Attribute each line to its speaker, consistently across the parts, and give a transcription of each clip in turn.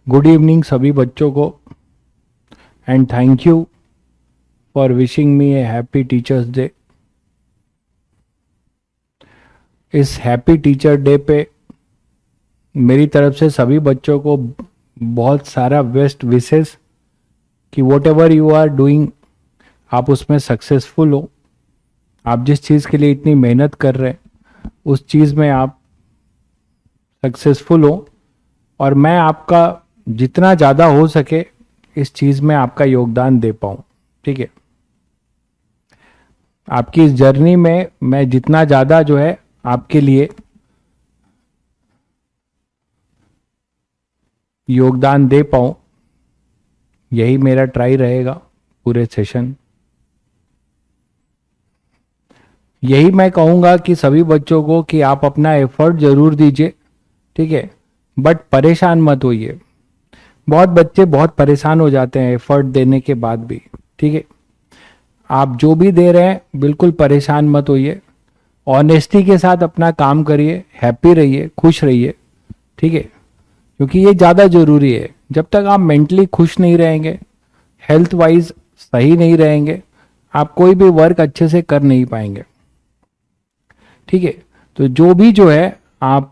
Speaker 1: Good evening सभी बच्चों को and thank you for wishing me a happy teachers day. इस हैप्पी टीचर डे पे मेरी तरफ से सभी बच्चों को बहुत सारा बेस्ट विशेस कि whatever you are doing आप उसमें सक्सेसफुल हो। आप जिस चीज़ के लिए इतनी मेहनत कर रहे हैं उस चीज़ में आप सक्सेसफुल हो और मैं आपका जितना ज़्यादा हो सके इस चीज़ में आपका योगदान दे पाऊँ। ठीक है, आपकी इस जर्नी में मैं जितना ज़्यादा जो है आपके लिए योगदान दे पाऊँ, यही मेरा ट्राई रहेगा पूरे सेशन। यही मैं कहूँगा कि सभी बच्चों को कि आप अपना एफर्ट जरूर दीजिए, ठीक है, बट परेशान मत होइए। बहुत बच्चे बहुत परेशान हो जाते हैं एफर्ट देने के बाद भी। ठीक है, आप जो भी दे रहे हैं बिल्कुल परेशान मत होइए, ऑनेस्टी के साथ अपना काम करिए, हैप्पी रहिए, खुश रहिए। ठीक है, क्योंकि ये ज़्यादा ज़रूरी है। जब तक आप मेंटली खुश नहीं रहेंगे, हेल्थ वाइज सही नहीं रहेंगे, आप कोई भी वर्क अच्छे से कर नहीं पाएंगे। ठीक है, तो जो भी जो है आप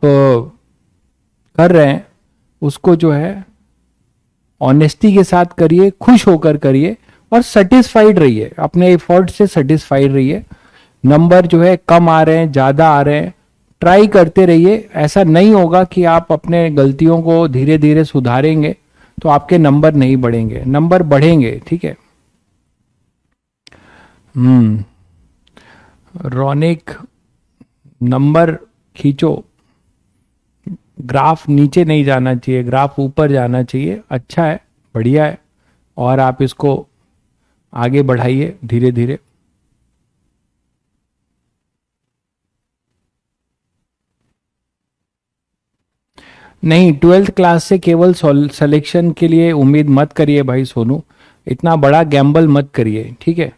Speaker 1: कर रहे हैं उसको जो है ऑनेस्टी के साथ करिए, खुश होकर करिए और सेटिस्फाइड रहिए, अपने एफर्ट से सेटिस्फाइड रहिए। नंबर जो है कम आ रहे हैं ज़्यादा आ रहे हैं, ट्राई करते रहिए। ऐसा नहीं होगा कि आप अपने गलतियों को धीरे धीरे सुधारेंगे तो आपके नंबर नहीं बढ़ेंगे, नंबर बढ़ेंगे। ठीक है। रौनिक नंबर खींचो, ग्राफ नीचे नहीं जाना चाहिए, ग्राफ ऊपर जाना चाहिए। अच्छा है, बढ़िया है, और आप इसको आगे बढ़ाइए धीरे धीरे। नहीं, 12th क्लास से केवल सिलेक्शन के लिए उम्मीद मत करिए भाई सोनू, इतना बड़ा गैम्बल मत करिए। ठीक है,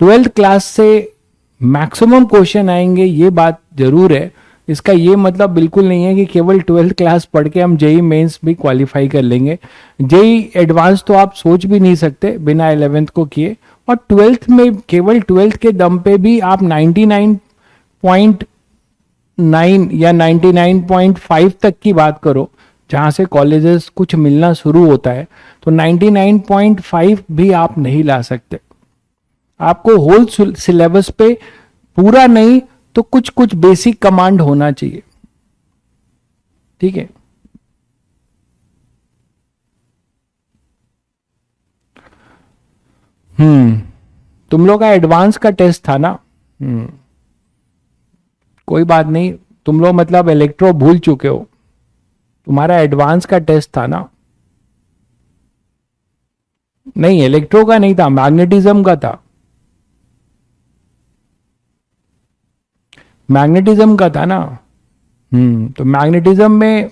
Speaker 1: 12th क्लास से मैक्सिमम क्वेश्चन आएंगे, ये बात जरूर है। इसका ये मतलब बिल्कुल नहीं है कि केवल 12th क्लास पढ़ के हम जेई मेंस भी क्वालिफाई कर लेंगे। जेई एडवांस तो आप सोच भी नहीं सकते बिना 11th को किए, और 12th में केवल 12th के दम पे भी आप 99.9 या 99.5 तक की बात करो, जहाँ से कॉलेजेस कुछ मिलना शुरू होता है, तो 99.5 भी आप नहीं ला सकते। आपको होल सिलेबस पे पूरा नहीं तो कुछ कुछ बेसिक कमांड होना चाहिए। ठीक है, तुम लोग का एडवांस का टेस्ट था ना। कोई बात नहीं, तुम लोग मतलब इलेक्ट्रो भूल चुके हो, तुम्हारा एडवांस का टेस्ट था ना। नहीं, इलेक्ट्रो का नहीं था, मैग्नेटिज्म का था। मैग्नेटिज्म का था ना। तो मैग्नेटिज्म में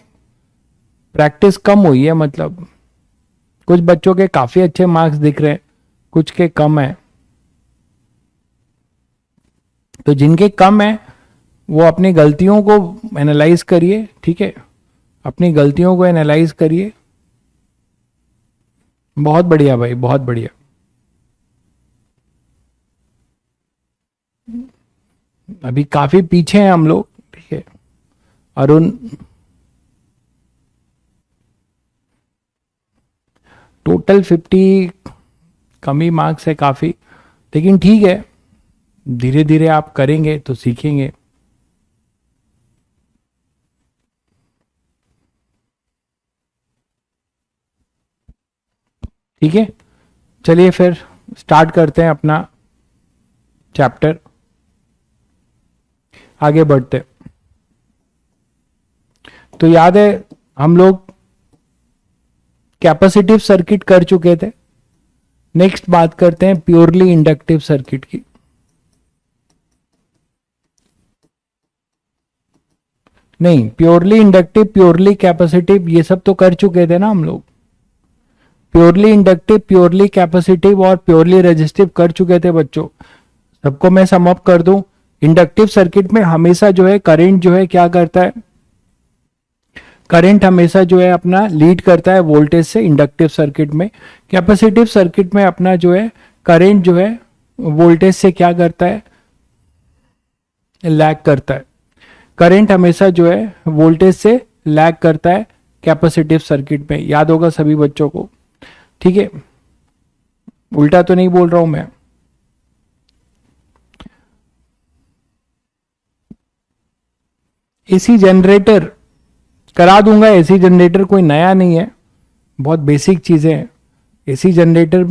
Speaker 1: प्रैक्टिस कम हुई है, मतलब कुछ बच्चों के काफी अच्छे मार्क्स दिख रहे हैं, कुछ के कम है। तो जिनके कम है वो अपनी गलतियों को एनालाइज करिए। ठीक है, अपनी गलतियों को एनालाइज करिए। बहुत बढ़िया भाई, बहुत बढ़िया। अभी काफी पीछे हैं हम लोग। ठीक है, अरुण टोटल 50 कमी मार्क्स है काफी, लेकिन ठीक है, धीरे धीरे आप करेंगे तो सीखेंगे। ठीक है, चलिए फिर स्टार्ट करते हैं अपना चैप्टर, आगे बढ़ते। तो याद है हम लोग कैपेसिटिव सर्किट कर चुके थे। नेक्स्ट बात करते हैं प्योरली इंडक्टिव सर्किट की। नहीं, प्योरली इंडक्टिव, प्योरली कैपेसिटिव, ये सब तो कर चुके थे ना हम लोग। प्योरली इंडक्टिव, प्योरली कैपेसिटिव और प्योरली रेजिस्टिव कर चुके थे बच्चों। सबको मैं सम अप कर दूं, इंडक्टिव सर्किट में हमेशा जो है करंट जो है क्या करता है, करंट हमेशा जो है अपना लीड करता है वोल्टेज से इंडक्टिव सर्किट में। कैपेसिटिव सर्किट में अपना जो है करंट जो है वोल्टेज से क्या करता है, लैग करता है। करंट हमेशा जो है वोल्टेज से लैग करता है कैपेसिटिव सर्किट में, याद होगा सभी बच्चों को। ठीक है, उल्टा तो नहीं बोल रहा हूं मैं। एसी जनरेटर करा दूंगा। एसी जनरेटर कोई नया नहीं है, बहुत बेसिक चीजें हैं। एसी जनरेटर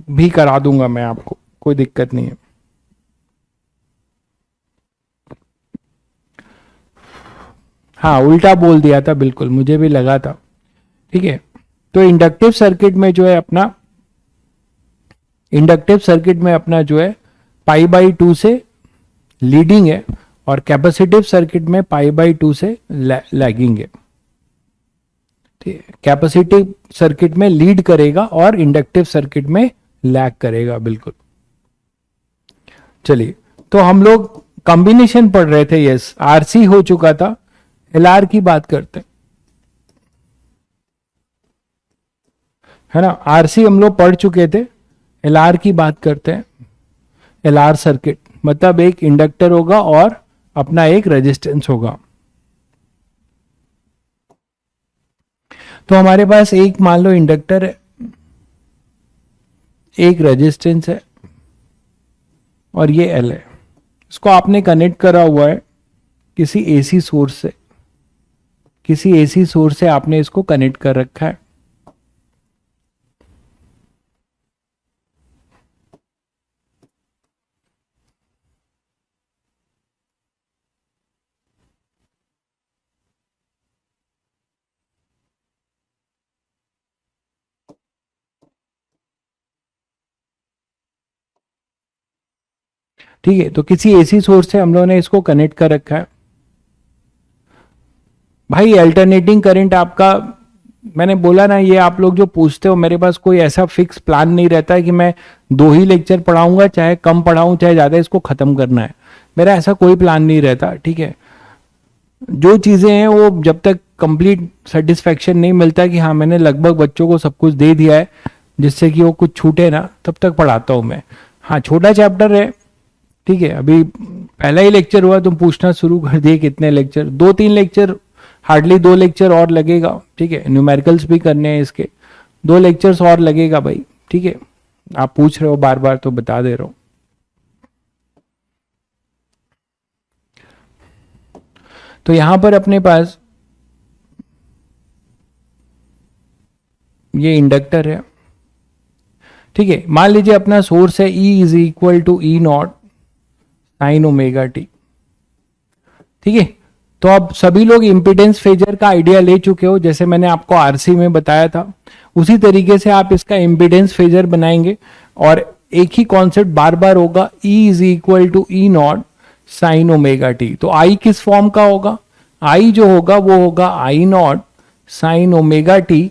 Speaker 1: भी करा दूंगा मैं आपको, कोई दिक्कत नहीं है। हाँ, उल्टा बोल दिया था, बिल्कुल मुझे भी लगा था। ठीक है, तो इंडक्टिव सर्किट में जो है अपना, इंडक्टिव सर्किट में अपना जो है π/2 से लीडिंग है और कैपेसिटिव सर्किट में π/2 से लैगिंग है। ठीक है, कैपेसिटिव सर्किट में लीड करेगा और इंडक्टिव सर्किट में लैग करेगा, बिल्कुल। चलिए, तो हम लोग कॉम्बिनेशन पढ़ रहे थे। यस, आरसी हो चुका था, एलआर की बात करते हैं, है ना। आरसी हम लोग पढ़ चुके थे, एलआर की बात करते हैं। एलआर सर्किट मतलब एक इंडक्टर होगा और अपना एक रेजिस्टेंस होगा। तो हमारे पास एक मान लो इंडक्टर है, एक रेजिस्टेंस है और ये एल है। इसको आपने कनेक्ट करा हुआ है किसी एसी सोर्स से, किसी एसी सोर्स से आपने इसको कनेक्ट कर रखा है। ठीक है, तो किसी एसी सोर्स से हम लोगों ने इसको कनेक्ट कर रखा है। भाई अल्टरनेटिंग करंट आपका, मैंने बोला ना, ये आप लोग जो पूछते हो, मेरे पास कोई ऐसा फिक्स प्लान नहीं रहता है कि मैं 2 ही लेक्चर पढ़ाऊंगा, चाहे कम पढ़ाऊं चाहे ज्यादा, इसको खत्म करना है। मेरा ऐसा कोई प्लान नहीं रहता। ठीक है, जो चीजें हैं वो जब तक कंप्लीट सेटिस्फेक्शन नहीं मिलता कि हाँ मैंने लगभग बच्चों को सब कुछ दे दिया है जिससे कि वो कुछ छूटे ना, तब तक पढ़ाता हूं मैं। हाँ, छोटा चैप्टर है। ठीक है, अभी पहला ही लेक्चर हुआ, तुम पूछना शुरू कर दिए कितने लेक्चर। 2-3 लेक्चर, हार्डली 2 लेक्चर और लगेगा। ठीक है, न्यूमेरिकल्स भी करने हैं इसके, 2 लेक्चर्स और लगेगा भाई। ठीक है, आप पूछ रहे हो बार बार तो बता दे रहा हूं। तो यहां पर अपने पास ये इंडक्टर है। ठीक है, मान लीजिए अपना सोर्स है E is equal to E0 sin omega t. ठीक है, तो अब सभी लोग इंपीडेंस फेजर का आइडिया ले चुके हो, जैसे मैंने आपको आरसी में बताया था उसी तरीके से आप इसका इंपीडेंस फेजर बनाएंगे और एक ही कॉन्सेप्ट बार बार होगा, E is equal to E0 sin omega t. तो I किस फॉर्म का होगा? I जो होगा वो होगा I0 sin omega t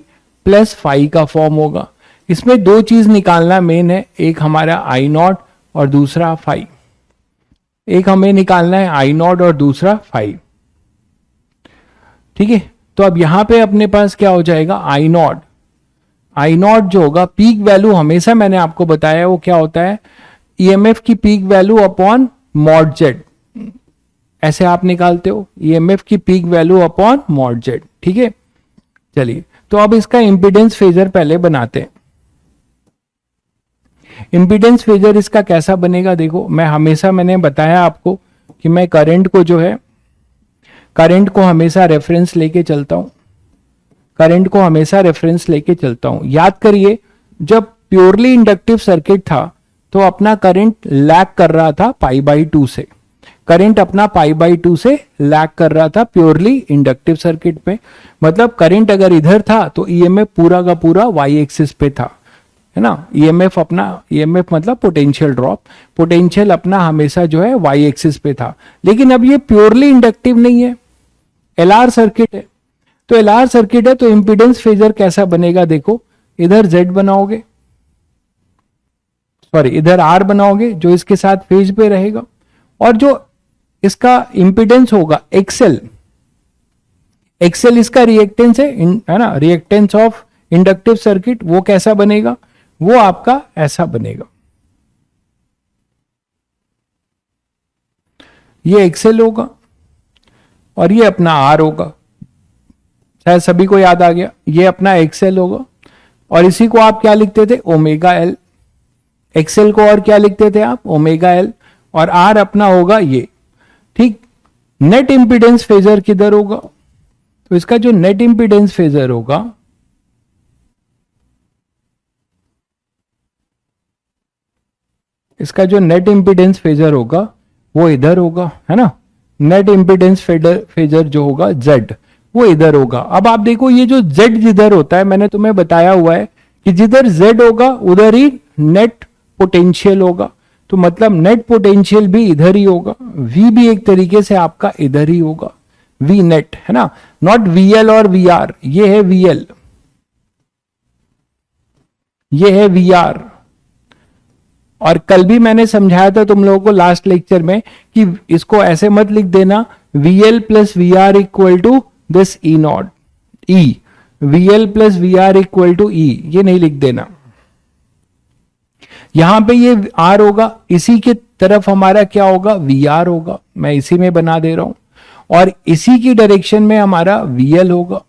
Speaker 1: plus phi का फॉर्म होगा। इसमें 2 चीज निकालना मेन है, एक हमारा I0 और दूसरा फाई। एक हमें निकालना है I0 और दूसरा फाई। ठीक है, तो अब यहां पे अपने पास क्या हो जाएगा, I0 जो होगा पीक वैल्यू, हमेशा मैंने आपको बताया वो क्या होता है, ईएमएफ की peak value upon mod Z, ऐसे आप निकालते हो, ईएमएफ की peak value upon mod Z. ठीक है, चलिए, तो अब इसका इंपीडेंस फेजर पहले बनाते हैं। इंपीडेंस फेजर इसका कैसा बनेगा, देखो मैं हमेशा, मैंने बताया आपको कि मैं करंट को जो है, करंट को हमेशा रेफरेंस लेके चलता हूं, करंट को हमेशा रेफरेंस लेके चलता हूं। याद करिए, जब प्योरली इंडक्टिव सर्किट था तो अपना करंट लैग कर रहा था π/2 से, करंट अपना π/2 से लैग कर रहा था प्योरली इंडक्टिव सर्किट में। मतलब करंट अगर इधर था तो ईएमएफ पूरा का पूरा वाई एक्सिस पे था, है ना। ईएमएफ अपना, ईएमएफ मतलब पोटेंशियल ड्रॉप, पोटेंशियल अपना हमेशा जो है वाई एक्सिस पे था। लेकिन अब ये प्योरली इंडक्टिव नहीं है, एलआर सर्किट है। तो एलआर सर्किट है तो इंपीडेंस फेजर कैसा बनेगा, देखो इधर जेड बनाओगे, सॉरी इधर आर बनाओगे जो इसके साथ फेज पे रहेगा, और जो इसका इंपीडेंस होगा एक्सएल, एक्सेल इसका रिएक्टेंस है ना, रिएक्टेंस ऑफ इंडक्टिव सर्किट। वो कैसा बनेगा, वो आपका ऐसा बनेगा। ये एक्सेल होगा और ये अपना आर होगा, शायद सभी को याद आ गया। ये अपना एक्सेल होगा और इसी को आप क्या लिखते थे, ओमेगा एल। एक्सेल को और क्या लिखते थे आप, ओमेगा एल, और आर अपना होगा ये, ठीक। नेट इंपीडेंस फेजर किधर होगा, तो इसका जो नेट इंपीडेंस फेजर होगा, इसका जो नेट इंपीडेंस फेजर होगा वो इधर होगा, है ना। नेट इंपीडेंस फेजर जो होगा Z, वो इधर होगा। अब आप देखो ये जो Z जिधर होता है, मैंने तुम्हें बताया हुआ है कि जिधर Z होगा उधर ही नेट पोटेंशियल होगा, तो मतलब नेट पोटेंशियल भी इधर ही होगा। V भी एक तरीके से आपका इधर ही होगा, V नेट, है ना, नॉट VL और VR। ये है VL, ये है VR। और कल भी मैंने समझाया था तुम लोगों को लास्ट लेक्चर में कि इसको ऐसे मत लिख देना, VL plus VR equal to this E not, E, VL plus VR equal to E, ये नहीं लिख देना। यहां पे ये R होगा, इसी की तरफ हमारा क्या होगा, VR होगा, मैं इसी में बना दे रहा हूं, और इसी की डायरेक्शन में हमारा VL होगा।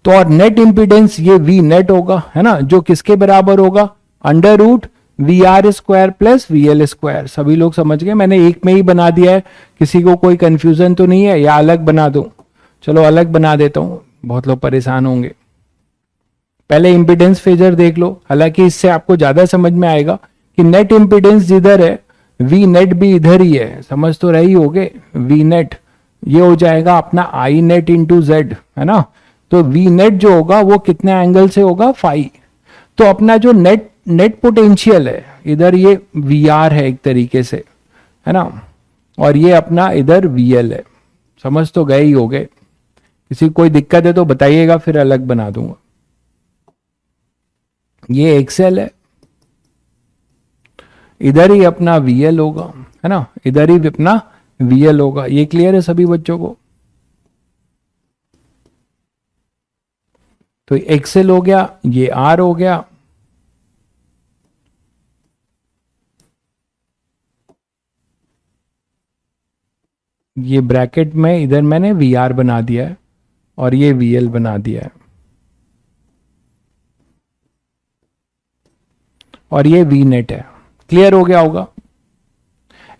Speaker 1: तो और नेट इंपीडेंस ये V नेट होगा, है ना, जो किसके बराबर होगा, under root VR square plus VL square. सभी लोग समझ गए, मैंने एक में ही बना दिया है, किसी को कोई कंफ्यूजन तो नहीं है, या अलग बना दूं, चलो अलग बना देता हूं, बहुत लोग परेशान होंगे। पहले इंपीडेंस फेजर देख लो, हालांकि इससे आपको ज्यादा समझ में आएगा कि नेट इंपीडेंस जिधर है V नेट भी इधर ही है, समझ तो रही होगे। V नेट ये हो जाएगा अपना I नेट इंटू Z, है ना। तो V नेट जो होगा वो कितने एंगल से होगा, फाई। तो अपना जो नेट पोटेंशियल है इधर, ये VR है एक तरीके से, है ना, और ये अपना इधर VL है। समझ तो गए ही होगे, किसी कोई दिक्कत है तो बताइएगा, फिर अलग बना दूंगा। ये एक्सेल है, इधर ही अपना VL होगा, है ना, इधर ही अपना VL होगा। ये क्लियर है सभी बच्चों को। तो एक्सेल हो गया, ये R हो गया, ये ब्रैकेट में इधर मैंने VR बना दिया है और ये VL बना दिया है, और ये V नेट है। क्लियर हो गया होगा।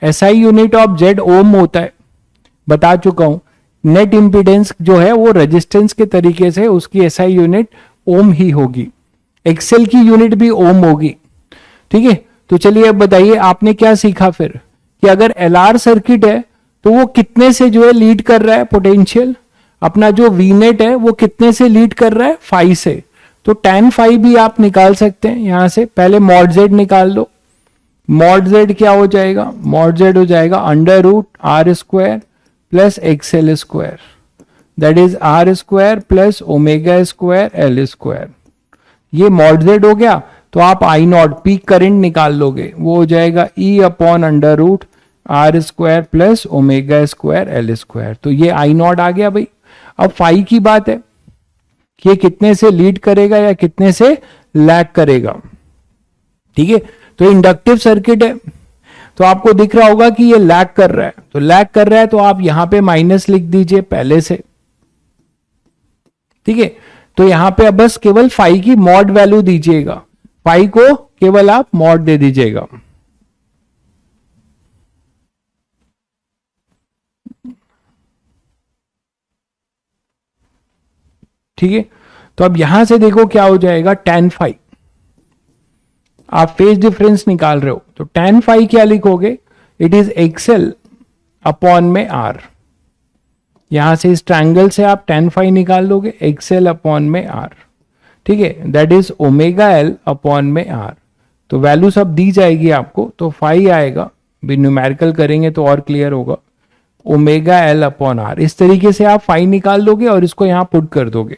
Speaker 1: SI यूनिट ऑफ Z ओम होता है, बता चुका हूं। नेट इंपीडेंस जो है वो रेजिस्टेंस के तरीके से उसकी SI यूनिट ओम ही होगी। एक्सेल की यूनिट भी ओम होगी, ठीक है। तो चलिए अब बताइए आपने क्या सीखा फिर, कि अगर LR सर्किट है तो वो कितने से जो है लीड कर रहा है पोटेंशियल, अपना जो V नेट है वो कितने से लीड कर रहा है, फाई से। तो tan फाई भी आप निकाल सकते हैं यहां से। पहले मॉड Z निकाल लो, मॉड Z क्या हो जाएगा, मॉड Z हो जाएगा under root R square plus XL square, that is R square plus omega square L square. ये मॉड Z हो गया। तो आप I नॉट पीक करंट निकाल लोगे, वो हो जाएगा E upon under root R square plus omega square L square. तो ये I नॉट आ गया भाई। अब फाई की बात है कि ये कितने से लीड करेगा या कितने से लैग करेगा, ठीक है। तो इंडक्टिव सर्किट है, तो आपको दिख रहा होगा कि ये लैग कर रहा है, तो लैग कर रहा है तो आप यहां पे माइनस लिख दीजिए पहले से, ठीक है। तो यहां पे अब बस केवल फाई की मॉड वैल्यू दीजिएगा, फाई को केवल आप मॉड दे दीजिएगा, ठीक है। तो अब यहां से देखो क्या हो जाएगा, tan फाई। आप फेज डिफरेंस निकाल रहे हो तो tan फाई क्या लिखोगे, इट इज एक्सेल अपॉन में R। यहां से इस ट्रायंगल से आप tan फाई निकाल लोगे, एक्सेल अपॉन में R, ठीक है, that is omega L upon में R। तो वैल्यू सब दी जाएगी आपको, तो फाई आएगा, भी न्यूमेरिकल करेंगे तो और क्लियर होगा, ओमेगा L अपॉन R। इस तरीके से आप फाई निकाल लोगे और इसको यहां पुट कर दोगे।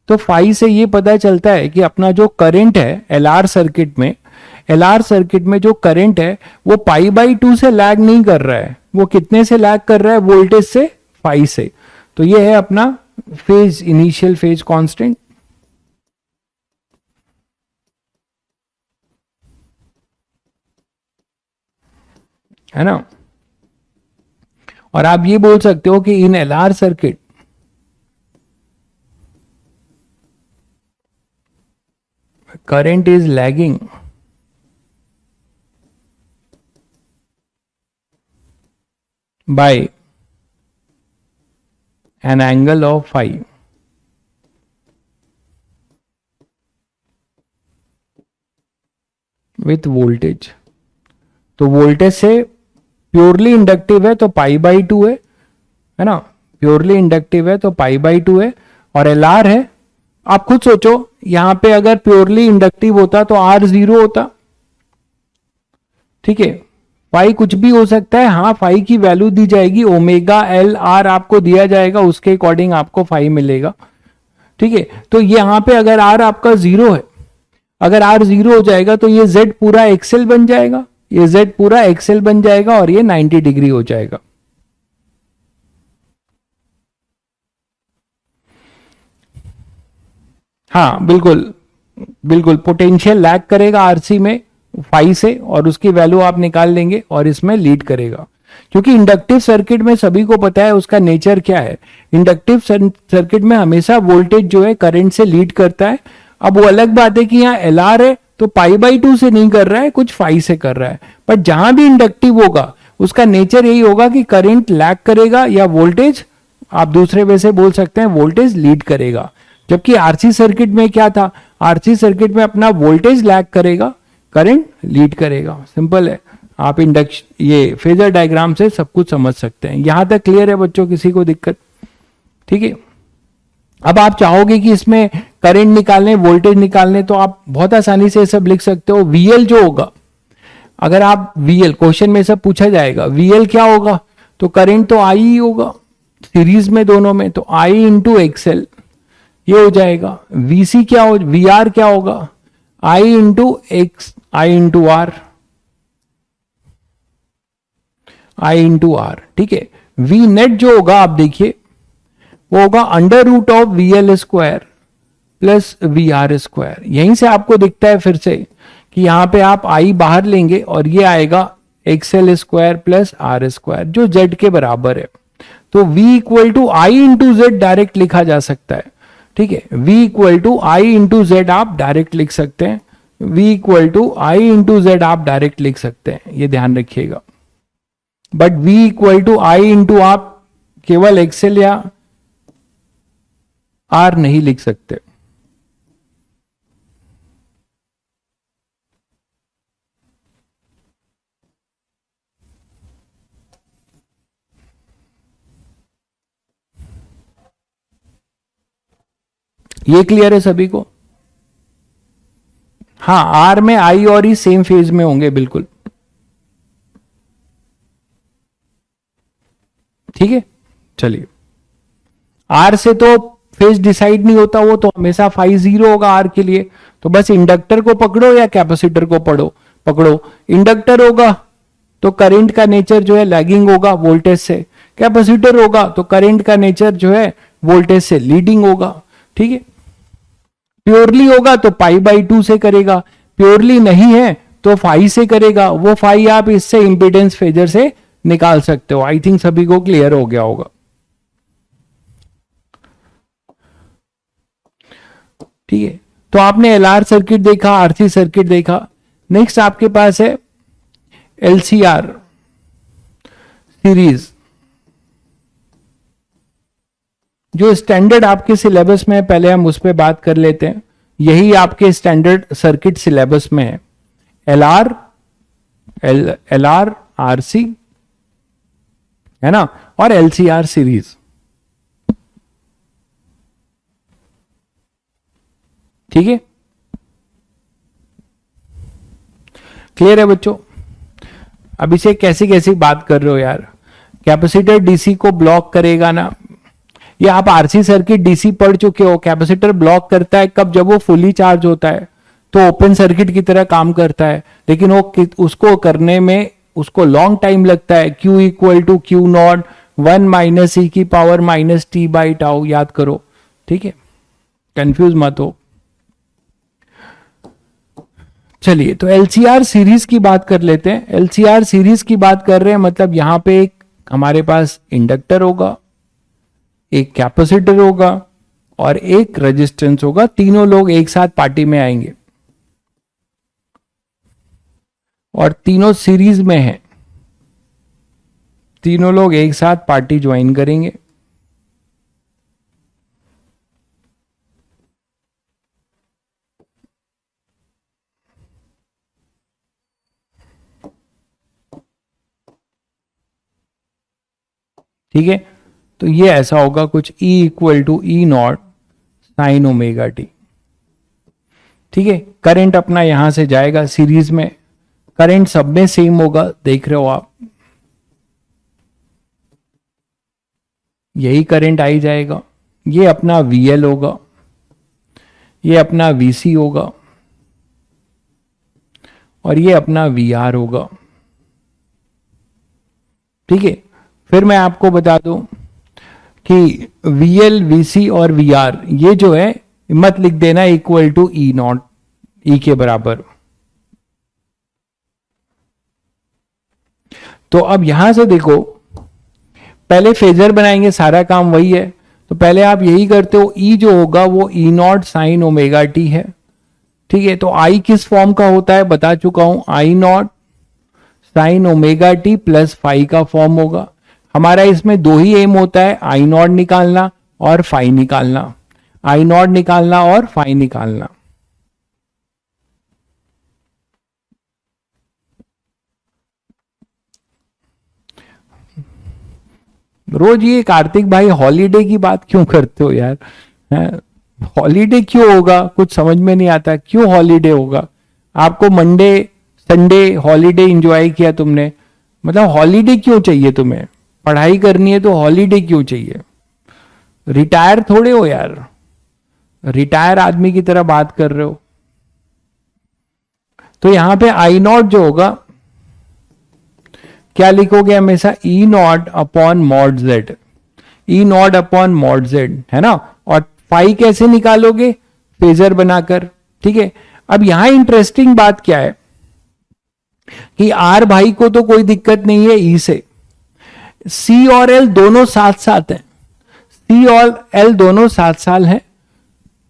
Speaker 1: तो फाई से ये पता चलता है कि अपना जो करंट है LR सर्किट में, LR सर्किट में जो करंट है वो पाई बाई 2 से लैग नहीं कर रहा है, वो कितने से लैग कर रहा है, वोल्टेज से, फाई से। तो ये है अपना फेज, इनिशियल फेज कांस्टेंट। है ना। और आप ये बोल सकते हो कि in LR circuit current is lagging by an angle of phi with voltage। तो वोल्टेज से प्योरली इंडक्टिव है तो पाई बाई टू है ना, प्योरली इंडक्टिव है तो पाई बाई टू है। और एल आर है, आप खुद सोचो यहां पे अगर प्योरली इंडक्टिव होता तो आर 0 होता। ठीक है, फाई कुछ भी हो सकता है। हाँ, फाई की वैल्यू दी जाएगी, ओमेगा एल आर आपको दिया जाएगा, उसके अकॉर्डिंग आपको फाई मिलेगा। ठीक है, तो यहां पे अगर आर आपका 0 है, अगर आर 0 हो जाएगा तो ये जेड पूरा एक्सेल बन जाएगा, ये जेड पूरा एक्सेल बन जाएगा और ये 90 डिग्री हो जाएगा। हाँ बिल्कुल बिल्कुल, पोटेंशियल लैग करेगा आरसी में फाई से, और उसकी वैल्यू आप निकाल लेंगे और इसमें लीड करेगा। क्योंकि इंडक्टिव सर्किट में सभी को पता है उसका नेचर क्या है। इंडक्टिव सर्किट में हमेशा वोल्टेज जो है करंट से लीड करता है। अब वो अलग बात है कि यहाँ एल आर है तो पाई बाई टू से नहीं कर रहा है, कुछ फाई से कर रहा है। पर जहां भी इंडक्टिव होगा उसका नेचर यही होगा कि करंट लैग करेगा या वोल्टेज, आप दूसरे वे से बोल सकते हैं वोल्टेज लीड करेगा। जबकि आरसी सर्किट में क्या था, आरसी सर्किट में अपना वोल्टेज लैग करेगा, करंट लीड करेगा। सिंपल है, आप इंडक्शन ये फेजर डायग्राम से सब कुछ समझ सकते हैं। यहां तक क्लियर है बच्चों, किसी को दिक्कत? ठीक है, अब आप चाहोगे कि इसमें करंट निकालने, वोल्टेज निकालने, तो आप बहुत आसानी से सब लिख सकते हो। वीएल जो होगा, अगर आप वीएल क्वेश्चन में सब पूछा जाएगा, वीएल क्या होगा, तो करंट तो आई ही होगा सीरीज में दोनों में, तो आई इंटू एक्सएल ये हो जाएगा। वीसी क्या हो, वीआर क्या होगा, I into X, I into R, I into R. ठीक है, वी नेट जो होगा आप देखिए वो होगा under root of V L square plus V R square. यहीं से आपको दिखता है फिर से कि यहां पे आप आई बाहर लेंगे और ये आएगा XL square plus R square जो जेड के बराबर है। तो v equal to I into Z direct लिखा जा सकता है। ठीक है, v equal to I into Z आप डायरेक्ट लिख सकते हैं, v equal to I into Z आप डायरेक्ट लिख सकते हैं, ये ध्यान रखिएगा। But v equal to I into आप केवल एक्सएल या आर नहीं लिख सकते। ये क्लियर है सभी को? हाँ, आर में आई और ई सेम फेज में होंगे बिल्कुल। ठीक है, चलिए, आर से तो फेज डिसाइड नहीं होता, वो तो हमेशा फाई 0 होगा आर के लिए। तो बस इंडक्टर को पकड़ो या कैपेसिटर को पकड़ो। इंडक्टर होगा तो करंट का नेचर जो है लैगिंग होगा वोल्टेज से, कैपेसिटर होगा तो करंट का नेचर जो है वोल्टेज से लीडिंग होगा। ठीक है, प्योरली होगा तो पाई बाई 2 से करेगा, प्योरली नहीं है तो फाई से करेगा। वो फाई आप इससे इंपीडेंस फेजर से निकाल सकते हो। आई थिंक सभी को क्लियर हो गया होगा। ठीक है, तो आपने एलआर सर्किट देखा, आरसी सर्किट देखा। नेक्स्ट आपके पास है एलसीआर सीरीज, जो स्टैंडर्ड आपके सिलेबस में है। पहले हम उस पर बात कर लेते हैं। यही आपके स्टैंडर्ड सर्किट सिलेबस में है, एलआर आरसी, है ना, और एलसीआर सीरीज। ठीक है, क्लियर है बच्चों? अब इसे कैसी कैसी बात कर रहे हो यार। कैपेसिटर डीसी को ब्लॉक करेगा ना, ये आप आरसी सर्किट डीसी पढ़ चुके हो। कैपेसिटर ब्लॉक करता है कब, जब वो फुली चार्ज होता है तो ओपन सर्किट की तरह काम करता है, लेकिन वो उसको करने में उसको लॉन्ग टाइम लगता है। Q equal to Q not 1 minus E की power minus T by tau, याद करो, ठीक है, कंफ्यूज मत हो। चलिए तो एलसीआर सीरीज की बात कर लेते हैं। एलसीआर सीरीज की बात कर रहे हैं मतलब यहां पे एक हमारे पास इंडक्टर होगा, एक कैपेसिटर होगा और एक रेजिस्टेंस होगा, तीनों लोग एक साथ पार्टी में आएंगे और तीनों सीरीज में हैं, तीनों लोग एक साथ पार्टी ज्वाइन करेंगे। ठीक है, तो ये ऐसा होगा कुछ E equal to E naught sine omega t. ठीक है, करंट अपना यहां से जाएगा सीरीज में, करंट सब में सेम होगा, देख रहे हो आप, यही करंट आई जाएगा। ये अपना VL होगा, ये अपना VC होगा और ये अपना VR होगा। ठीक है, फिर मैं आपको बता दूं कि VL, VC और VR ये जो है मत लिख देना इक्वल टू ई नॉट, ई के बराबर। तो अब यहां से देखो, पहले फेजर बनाएंगे, सारा काम वही है, तो पहले आप यही करते हो, ई जो होगा वो ई नॉट साइन ओमेगा टी है। ठीक है, तो आई किस फॉर्म का होता है बता चुका हूं, I naught sine omega t plus phi का फॉर्म होगा। हमारा इसमें दो ही एम होता है, आई नॉट निकालना और फाई निकालना, आई नॉट निकालना और फाई निकालना। रोज ये कार्तिक भाई हॉलीडे की बात क्यों करते हो यार, हॉलीडे क्यों होगा, कुछ समझ में नहीं आता, क्यों हॉलीडे होगा? आपको मंडे संडे हॉलीडे एंजॉय किया तुमने, मतलब हॉलीडे क्यों चाहिए तुम्हें? पढ़ाई करनी है तो हॉलीडे क्यों चाहिए? रिटायर थोड़े हो यार, रिटायर आदमी की तरह बात कर रहे हो। तो यहां पे आई नॉट जो होगा क्या लिखोगे हमेशा, E naught upon mod Z, E naught upon mod Z, है ना। और फाई कैसे निकालोगे, फेजर बनाकर। ठीक है, अब यहां इंटरेस्टिंग बात क्या है कि आर भाई को तो कोई दिक्कत नहीं है ई से, सी और एल दोनों साथ साथ हैं, सी और एल दोनों साथ साथ हैं,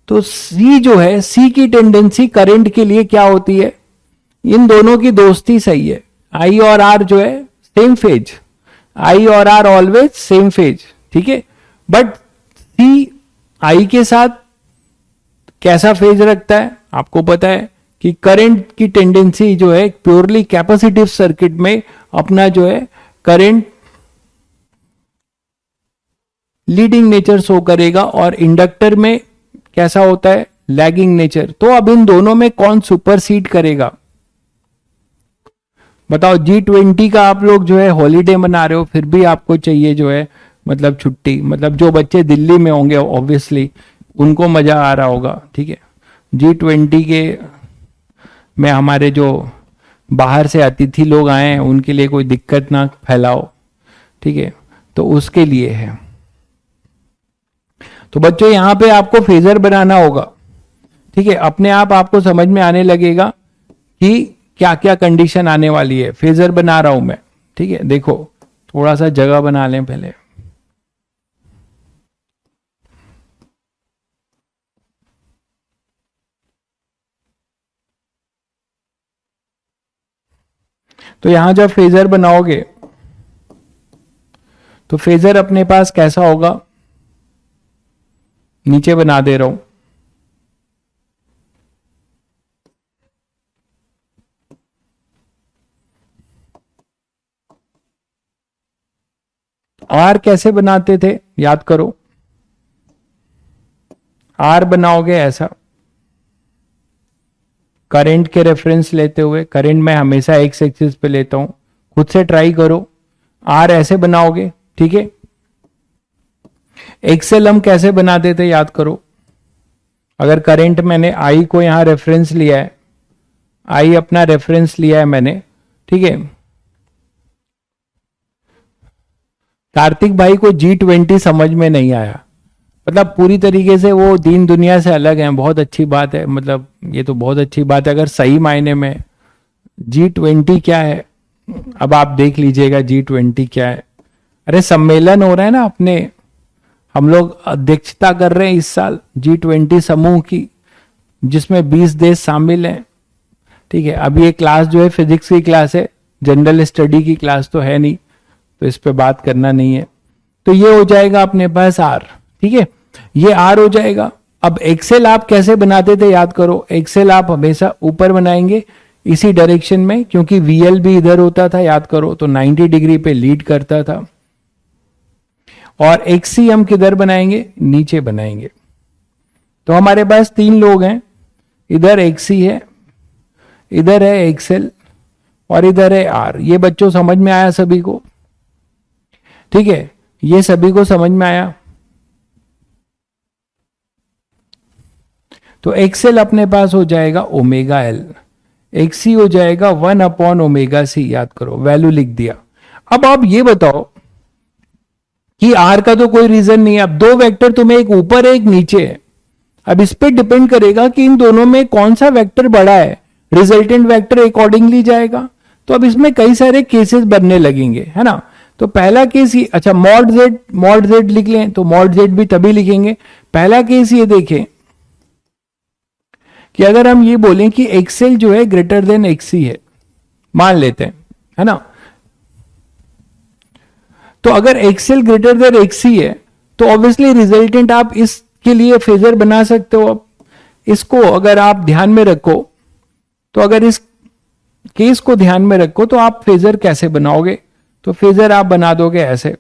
Speaker 1: तो सी जो है, सी की टेंडेंसी करंट के लिए क्या होती है, इन दोनों की दोस्ती सही है, आई और आर जो है सेम फेज, आई और आर ऑलवेज सेम फेज। ठीक है, बट सी आई के साथ कैसा फेज रखता है आपको पता है कि करंट की टेंडेंसी जो है प्योरली कैपेसिटिव सर्किट में अपना जो है करंट लीडिंग नेचर शो करेगा और इंडक्टर में कैसा होता है, लैगिंग नेचर। तो अब इन दोनों में कौन सुपरसीड करेगा बताओ? G20 का आप लोग जो है हॉलीडे मना रहे हो, फिर भी आपको चाहिए जो है मतलब छुट्टी, मतलब जो बच्चे दिल्ली में होंगे ऑब्वियसली उनको मजा आ रहा होगा। ठीक है, G20 के में हमारे जो बाहर से अतिथि लोग आए हैं उनके लिए कोई दिक्कत ना फैलाओ। ठीक है, तो उसके लिए है। तो बच्चों यहां पे आपको फेजर बनाना होगा। ठीक है, अपने आप आपको समझ में आने लगेगा कि क्या क्या कंडीशन आने वाली है। फेजर बना रहा हूं मैं, ठीक है, देखो थोड़ा सा जगह बना लें पहले। तो यहां जब फेजर बनाओगे तो फेजर अपने पास कैसा होगा, नीचे बना दे रहा हूं। आर कैसे बनाते थे याद करो, आर बनाओगे ऐसा, करंट के रेफरेंस लेते हुए, करंट मैं हमेशा एक्स एक्सिस पे लेता हूं, खुद से ट्राई करो। आर ऐसे बनाओगे, ठीक है। एक्सेल हम कैसे बनाते थे याद करो, अगर करंट मैंने आई को यहां रेफरेंस लिया है, आई अपना रेफरेंस लिया है मैंने, ठीक है, कार्तिक भाई को G20 समझ में नहीं आया, मतलब पूरी तरीके से वो दीन दुनिया से अलग है। बहुत अच्छी बात है, मतलब ये तो बहुत अच्छी बात है अगर सही मायने में। G20 क्या है, अब आप देख लीजिएगा G20 क्या है। अरे सम्मेलन हो रहा है ना अपने, हम लोग अध्यक्षता कर रहे हैं इस साल G20 समूह की, जिसमें 20 देश शामिल हैं। ठीक है, अब ये क्लास जो है फिजिक्स की क्लास है, जनरल स्टडी की क्लास तो है नहीं, तो इस पे बात करना नहीं है। तो ये हो जाएगा अपने पास R। ठीक है, ये R हो जाएगा। अब एक्सेल आप कैसे बनाते थे याद करो, एक्सेल आप हमेशा ऊपर बनाएंगे इसी डायरेक्शन में, क्योंकि VL भी इधर होता था याद करो, तो 90 डिग्री पे लीड करता था। और XC हम किधर बनाएंगे, नीचे बनाएंगे। तो हमारे पास 3 लोग हैं, इधर XC है, इधर है XL और इधर है R। ये बच्चों समझ में आया सभी को? ठीक है, ये सभी को समझ में आया। तो XL अपने पास हो जाएगा ओमेगा L, XC हो जाएगा 1/ओमेगा C। याद करो, वैल्यू लिख दिया। अब आप ये बताओ कि R का तो कोई रीजन नहीं है। अब 2 वेक्टर तुम्हें एक ऊपर है एक नीचे है, अब इस पे डिपेंड करेगा कि इन दोनों में कौन सा वेक्टर बड़ा है, रिजल्टेंट वेक्टर अकॉर्डिंगली जाएगा। तो अब इसमें कई सारे केसेस बनने लगेंगे, है ना। तो पहला केस ये, अच्छा मॉड जेड लिख लें, तो मॉड जेड भी तभी लिखेंगे। पहला केस ये देखें कि अगर हम ये बोलें कि एक्सेल जो है ग्रेटर देन XC है, मान लेते हैं, है ना। तो अगर एक्सेल ग्रेटर देन XC है तो ऑब्वियसली रिजल्टेंट आप इसके लिए फेजर बना सकते हो। अब इसको अगर आप ध्यान में रखो, तो अगर इस केस को ध्यान में रखो तो आप फेजर कैसे बनाओगे, तो फेजर आप बना दोगे ऐसे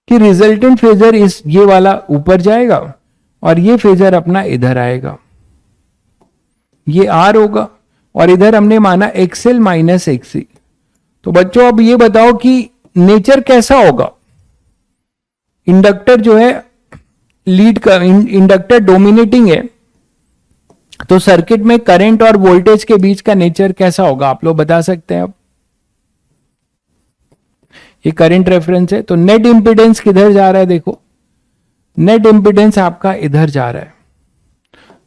Speaker 1: कि रिजल्टेंट फेजर इस ये वाला ऊपर जाएगा और ये फेजर अपना इधर आएगा, ये R होगा, और इधर हमने माना XL माइनस XC। तो बच्चों अब ये बताओ कि नेचर कैसा होगा। इंडक्टर जो है लीड का, इंडक्टर डोमिनेटिंग है, तो सर्किट में करंट और वोल्टेज के बीच का नेचर कैसा होगा आप लोग बता सकते हैं। अब ये करंट रेफरेंस है, तो नेट इंपीडेंस किधर जा रहा है, देखो नेट इंपीडेंस आपका इधर जा रहा है।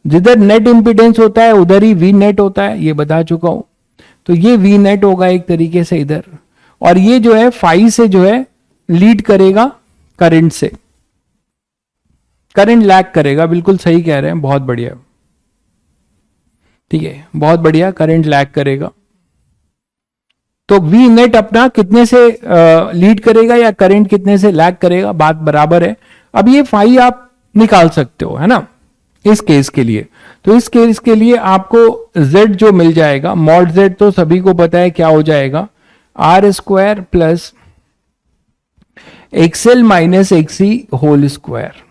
Speaker 1: जिधर नेट इंपीडेंस होता है उधर ही वी नेट होता है, ये बता चुका हूं। तो ये वी नेट होगा एक तरीके से इधर, और ये जो है फाई से जो है लीड करेगा करंट से, करंट लैग करेगा। बिल्कुल सही कह रहे हैं, बहुत बढ़िया, ठीक है, बहुत बढ़िया, करंट लैग करेगा। तो वी नेट अपना कितने से लीड करेगा या करंट कितने से लैग करेगा, बात बराबर है। अब ये फाई आप निकाल सकते हो, है ना, इस केस के लिए। तो इस केस के लिए आपको z जो मिल जाएगा, मॉड z तो सभी को पता है क्या हो जाएगा, R² plus XL minus XC whole square.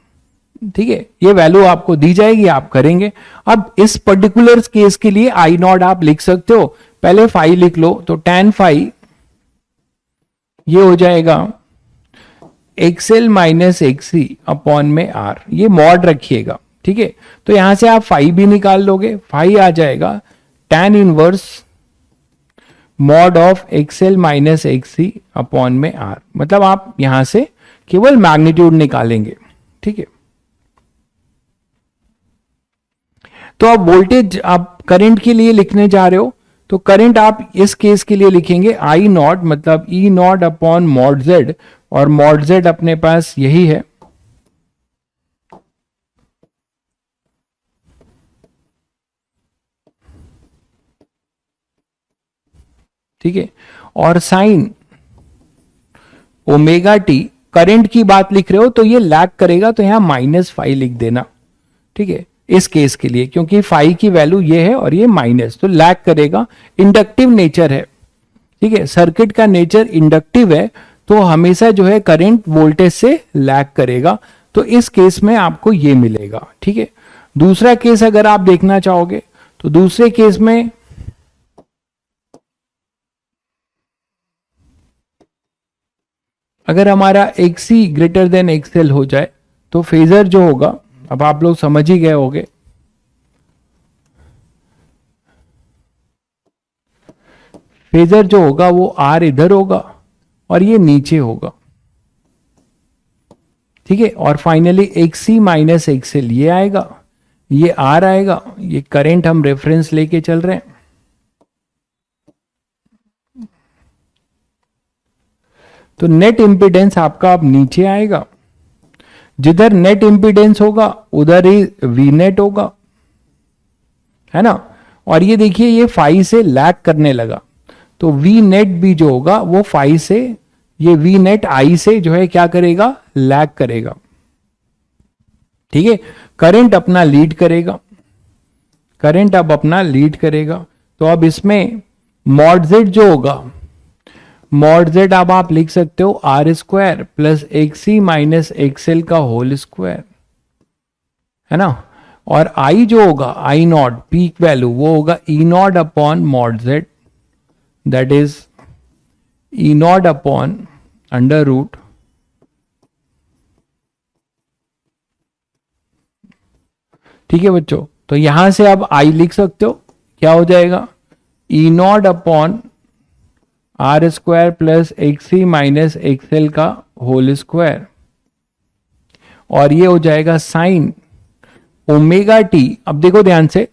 Speaker 1: ठीक है, ये वैल्यू आपको दी जाएगी, आप करेंगे। अब इस पर्टिकुलर केस के लिए आई नॉट आप लिख सकते हो, पहले फाई लिख लो, तो tan फाई ये हो जाएगा XL माइनस XC अपॉन में R, ये मॉड रखिएगा। ठीक है, तो यहां से आप फाई भी निकाल लोगे, फाई आ जाएगा tan inverse mod of XL minus XC upon में R। मतलब आप यहां से केवल मैग्नीट्यूड निकालेंगे। ठीक है, तो आप वोल्टेज आप करंट के लिए लिखने जा रहे हो, तो करंट आप इस केस के लिए लिखेंगे आई नॉट, मतलब ई नॉट अपॉन मॉड जेड, और मॉड जेड अपने पास यही है। ठीक है, और साइन ओमेगा टी, करंट की बात लिख रहे हो तो ये लैग करेगा, तो यहां -5 लिख देना। ठीक है, इस केस के लिए, क्योंकि फाई की वैल्यू ये है और ये माइनस, तो लैग करेगा। इंडक्टिव नेचर है, ठीक है, सर्किट का नेचर इंडक्टिव है, तो हमेशा जो है करंट वोल्टेज से लैग करेगा। तो इस केस में आपको ये मिलेगा। ठीक है, दूसरा केस अगर आप देखना चाहोगे, तो दूसरे केस में अगर हमारा XC ग्रेटर देन XL हो जाए, तो फेजर जो होगा, अब आप लोग समझ ही गए होंगे, फेजर जो होगा वो आर इधर होगा और ये नीचे होगा, ठीक है। और फाइनली एक्सी माइनस एक्सएल ये आएगा, ये आर आएगा, ये करंट हम रेफरेंस लेके चल रहे हैं। तो नेट इंपीडेंस आपका अब नीचे आएगा, जिधर नेट इंपीडेंस होगा उधर ही वी नेट होगा, है ना। और ये देखिए ये फाई से लैग करने लगा, तो वी नेट भी जो होगा वो फाई से, ये वी नेट आई से जो है क्या करेगा, लैग करेगा, ठीक है। करंट अपना लीड करेगा, करंट अब अपना लीड करेगा। तो अब इसमें मॉड जेड जो होगा, मॉड जेड अब आप लिख सकते हो R square plus XC minus XL का होल स्क्वायर, है ना। और आई जो होगा, आई नॉट पीक वैल्यू, वो होगा E naught upon mod Z, that is E naught upon under root ठीक है बच्चों। तो यहां से अब आई लिख सकते हो, क्या हो जाएगा, E naught upon R square plus XC minus XL का होल स्क्वायर, और ये हो जाएगा साइन ओमेगा टी। अब देखो ध्यान से,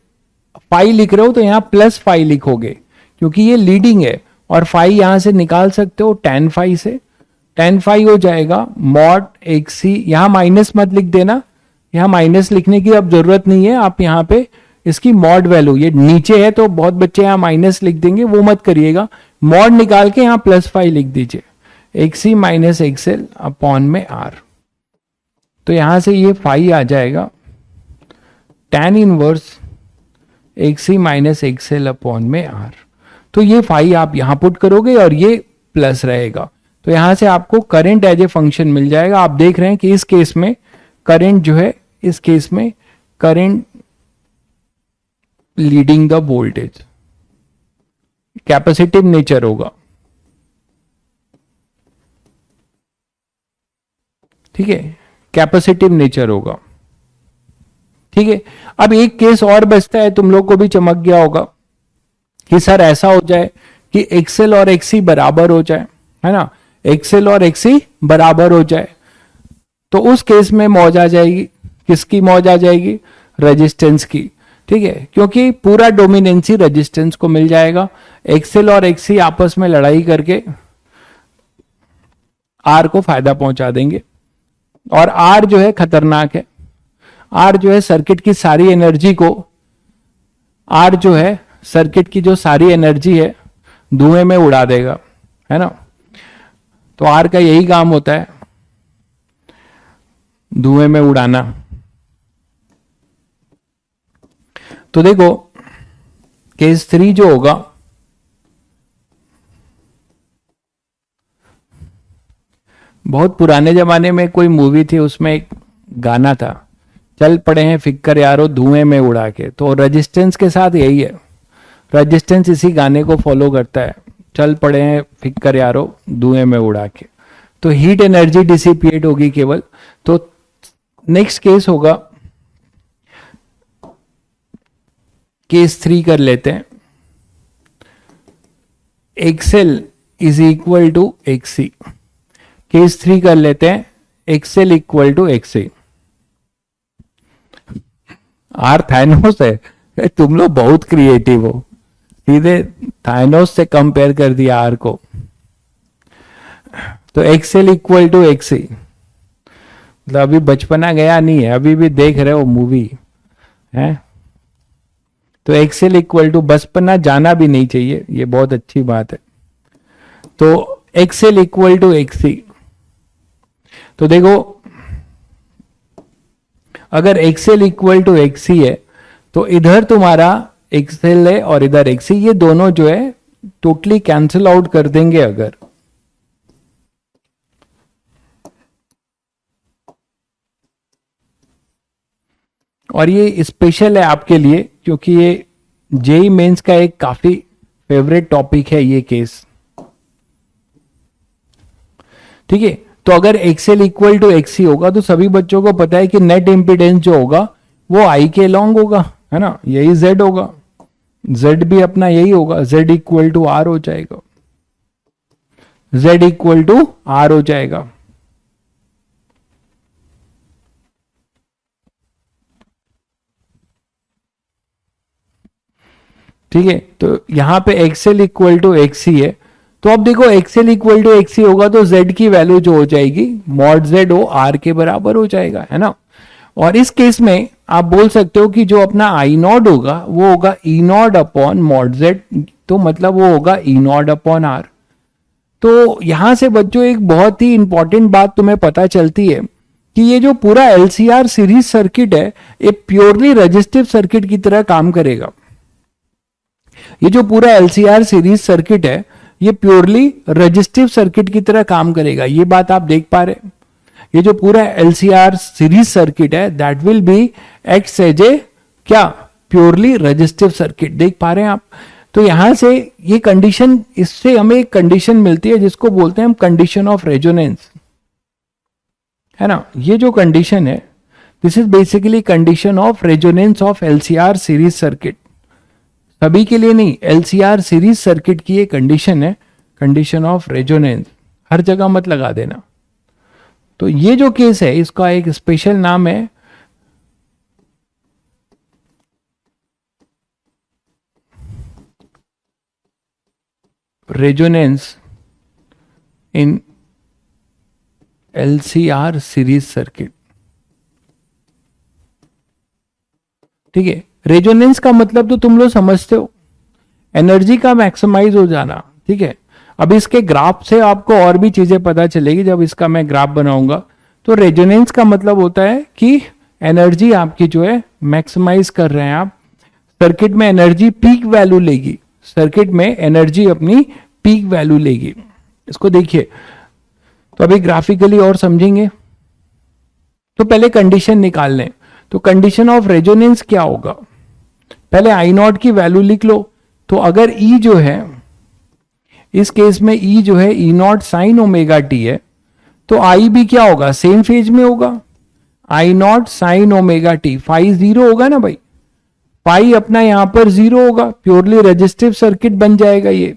Speaker 1: फाई लिख रहे हो तो यहां प्लस फाई लिखोगे क्योंकि ये लीडिंग है, और फाई यहां से निकाल सकते हो टेन फाई से, टेन फाई हो जाएगा मॉड एक्सी, यहां माइनस मत लिख देना, यहां माइनस लिखने की अब जरूरत नहीं है, आप यहां पे इसकी मॉड वैल्यू, ये नीचे है तो बहुत बच्चे यहां माइनस लिख देंगे, वो मत करिएगा, मॉड निकाल के यहां प्लस फाई लिख दीजिए, एक्सी माइनस एक्सएल अपॉन में आर। तो यहां से ये फाई आ जाएगा tan inverse XC minus XL upon में आर। तो ये फाई आप यहां पुट करोगे और ये प्लस रहेगा, तो यहां से आपको करंट एज ए फंक्शन मिल जाएगा। आप देख रहे हैं कि इस केस में करंट जो है, इस केस में current leading the voltage, capacitive nature होगा, ठीक है, कैपेसिटिव नेचर होगा, ठीक है। अब एक केस और बचता है, तुम लोग को भी चमक गया होगा कि सर ऐसा हो जाए कि एक्सएल और एक्सी बराबर हो जाए, है ना, एक्सएल और एक्सी बराबर हो जाए, तो उस केस में मौज आ जाएगी, किसकी मौज आ जाएगी, रेजिस्टेंस की, ठीक है, क्योंकि पूरा डोमिनेंसी रेजिस्टेंस को मिल जाएगा। एक्सएल और एक्सी आपस में लड़ाई करके आर को फायदा पहुंचा देंगे, और आर जो है खतरनाक है, आर जो है सर्किट की सारी एनर्जी को, आर जो है सर्किट की जो सारी एनर्जी है धुएं में उड़ा देगा, है ना। तो आर का यही काम होता है, धुएं में उड़ाना। तो देखो केस 3 जो होगा, बहुत पुराने जमाने में कोई मूवी थी, उसमें एक गाना था, चल पड़े हैं फिक्कर यारो धुएं में उड़ा के। तो रेजिस्टेंस के साथ यही है, रेजिस्टेंस इसी गाने को फॉलो करता है, चल पड़े हैं फिक्कर यारो धुएं में उड़ा के। तो हीट एनर्जी डिसिपिएट होगी केवल। तो नेक्स्ट केस होगा, केस 3 कर लेते हैं, XL is equal to XC. Case 3 कर लेते हैं, XL equal to XC. R थाइनोस है, तुम लोग बहुत क्रिएटिव हो, सीधे थाइनोस से कंपेयर कर दिया आर को। तो एक्सएल इक्वल टू एक्सी, मतलब अभी बचपना गया नहीं है, अभी भी देख रहे हो मूवी है। तो एक्सएल इक्वल टू, बचपना जाना भी नहीं चाहिए, ये बहुत अच्छी बात है। तो एक्सएल इक्वल टू एक्सी, तो देखो अगर एक्सएल इक्वल टू एक्सी है तो इधर तुम्हारा एक्सएल है और इधर एक्सी, ये दोनों जो है टोटली कैंसिल आउट कर देंगे अगर, और ये स्पेशल है आपके लिए क्योंकि ये जेई मेंस का एक काफी फेवरेट टॉपिक है ये केस, ठीक है। तो अगर एक्सएल इक्वल टू एक्सी होगा तो सभी बच्चों को पता है कि नेट इंपीडेंस जो होगा वो आई के लॉन्ग होगा, है ना, यही जेड होगा, जेड भी अपना यही होगा, जेड इक्वल टू आर हो जाएगा, जेड इक्वल टू आर हो जाएगा। ठीक है, तो यहां पे एक्सएल इक्वल टू एक्सी है, तो अब देखो एक्सएल इक्वल टू एक्सी होगा तो जेड की वैल्यू जो हो जाएगी मॉड जेड ओ आर के बराबर हो जाएगा, है ना। और इस केस में आप बोल सकते हो कि जो अपना आई नॉड होगा वो होगा ई नॉड अपॉन मॉड जेड, तो मतलब वो होगा ई नॉड अपॉन आर। तो यहां से बच्चों एक बहुत ही इंपॉर्टेंट बात तुम्हें पता चलती है कि ये जो पूरा एलसीआर सीरीज सर्किट है ये प्योरली रजिस्टिव सर्किट की तरह काम करेगा। ये जो पूरा एलसीआर सीरीज सर्किट है ये प्योरली रजिस्टिव सर्किट की तरह काम करेगा, ये बात आप देख पा रहे हैं। ये जो पूरा एलसीआर सीरीज सर्किट है that will be act as a क्या, प्योरली रजिस्टिव सर्किट, देख पा रहे हैं आप। तो यहां से ये कंडीशन, इससे हमें एक कंडीशन मिलती है जिसको बोलते हैं हम कंडीशन ऑफ रेजोनेंस, है ना। ये जो कंडीशन है this is basically condition of resonance of LCR series circuit, सभी के लिए नहीं, एलसीआर सीरीज सर्किट की ये कंडीशन है, कंडीशन ऑफ रेजोनेंस, हर जगह मत लगा देना। तो ये जो केस है इसका एक स्पेशल नाम है resonance in LCR series circuit. ठीक है, रेजोनेंस का मतलब तो तुम लोग समझते हो, एनर्जी का मैक्सिमाइज हो जाना। ठीक है, अब इसके ग्राफ से आपको और भी चीजें पता चलेगी जब इसका मैं ग्राफ बनाऊंगा। तो रेजोनेंस का मतलब होता है कि एनर्जी आपकी जो है मैक्सिमाइज कर रहे हैं आप, सर्किट में एनर्जी पीक वैल्यू लेगी, सर्किट में एनर्जी अपनी पीक वैल्यू लेगी। इसको देखिए, तो अभी ग्राफिकली और समझेंगे। तो पहले कंडीशन निकाल लें, तो कंडीशन ऑफ रेजोनेंस क्या होगा, पहले आई नॉट की वैल्यू लिख लो। तो अगर ई जो है, इस केस में ई जो है ई नॉट साइन ओमेगा टी है, तो आई भी क्या होगा, सेम फेज में होगा, I naught sine omega t, phi zero होगा ना भाई, पाई अपना यहां पर जीरो होगा, प्योरली रजिस्टिव सर्किट बन जाएगा ये,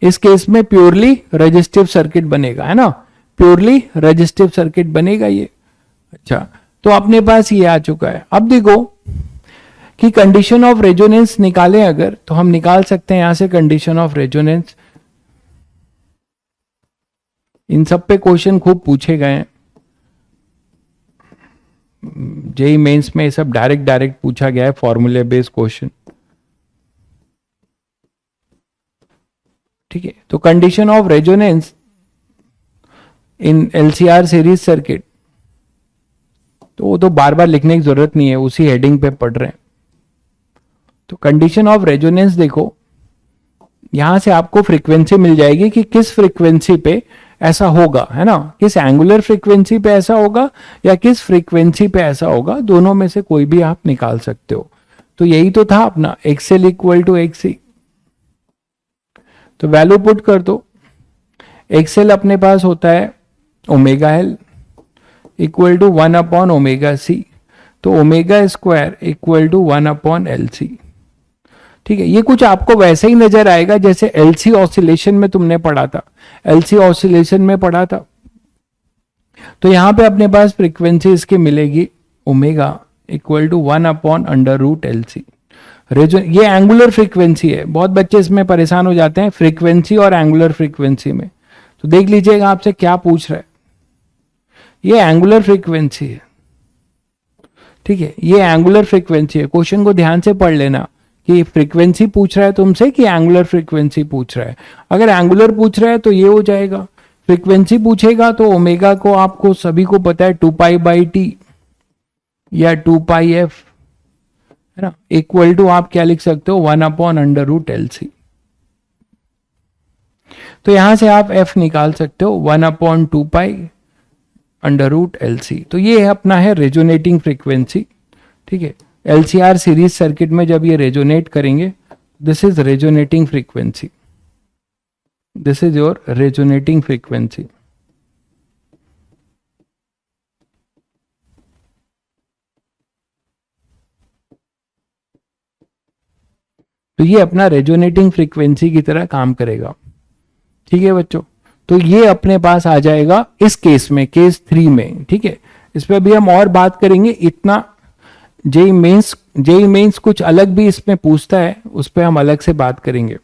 Speaker 1: इस केस में प्योरली रजिस्टिव सर्किट बनेगा, है ना, प्योरली रजिस्टिव सर्किट बनेगा ये। अच्छा, तो अपने पास ये आ चुका है। अब देखो कि कंडीशन ऑफ रेजोनेंस निकालें अगर, तो हम निकाल सकते हैं यहां से कंडीशन ऑफ रेजोनेंस। इन सब पे क्वेश्चन खूब पूछे गए हैं, जेई मेंस में ये सब डायरेक्ट डायरेक्ट पूछा गया है, फॉर्मूले बेस्ड क्वेश्चन। ठीक है, तो condition of resonance in LCR series circuit, तो वो तो बार बार लिखने की जरूरत नहीं है, उसी हेडिंग पे पढ़ रहे हैं। तो कंडीशन ऑफ रेजोनेंस देखो, यहां से आपको फ्रीक्वेंसी मिल जाएगी कि किस फ्रीक्वेंसी पे ऐसा होगा, है ना, किस एंगुलर फ्रीक्वेंसी पे ऐसा होगा या किस फ्रीक्वेंसी पे ऐसा होगा, दोनों में से कोई भी आप निकाल सकते हो। तो यही तो था अपना एक्सएल इक्वल टू एक्सी, तो वैल्यू पुट कर दो। एक्सएल अपने पास होता है omega L equal to 1 upon omega C, तो omega square equal to 1 upon L C. ठीक है, ये कुछ आपको वैसे ही नजर आएगा जैसे एलसी ऑसिलेशन में तुमने पढ़ा था, एलसी ऑसिलेशन में पढ़ा था। तो यहां पे अपने पास फ्रीक्वेंसी इसकी मिलेगी omega equal to 1 upon under root L C. ये एंगुलर फ्रीक्वेंसी है, बहुत बच्चे इसमें परेशान हो जाते हैं फ्रीक्वेंसी और एंगुलर फ्रीक्वेंसी में। तो देख लीजिएगा आपसे क्या पूछ रहा है, ये एंगुलर फ्रीक्वेंसी है। ठीक है, ये एंगुलर फ्रीक्वेंसी है, क्वेश्चन को ध्यान से पढ़ लेना कि फ्रीक्वेंसी पूछ रहा है तुमसे कि एंगुलर फ्रीक्वेंसी पूछ रहा है। अगर एंगुलर पूछ रहा है तो ये हो जाएगा, फ्रीक्वेंसी पूछेगा तो ओमेगा को आपको सभी को पता है 2 पाई बाई टी या 2 पाई एफ, है ना, इक्वल टू आप क्या लिख सकते हो 1 upon under root L C. तो यहां से आप एफ निकाल सकते हो 1 upon 2 pi under root L C. तो ये अपना है रेजोनेटिंग फ्रीक्वेंसी। ठीक है, एलसीआर सीरीज सर्किट में जब ये रेजोनेट करेंगे, this is resonating frequency, this is your resonating frequency. ये अपना रेजोनेटिंग फ्रीक्वेंसी की तरह काम करेगा। ठीक है बच्चों, तो ये अपने पास आ जाएगा इस केस में, केस 3 में। ठीक है, इस पे भी हम और बात करेंगे। इतना जेई मेंस कुछ अलग भी इसमें पूछता है, उस पर हम अलग से बात करेंगे।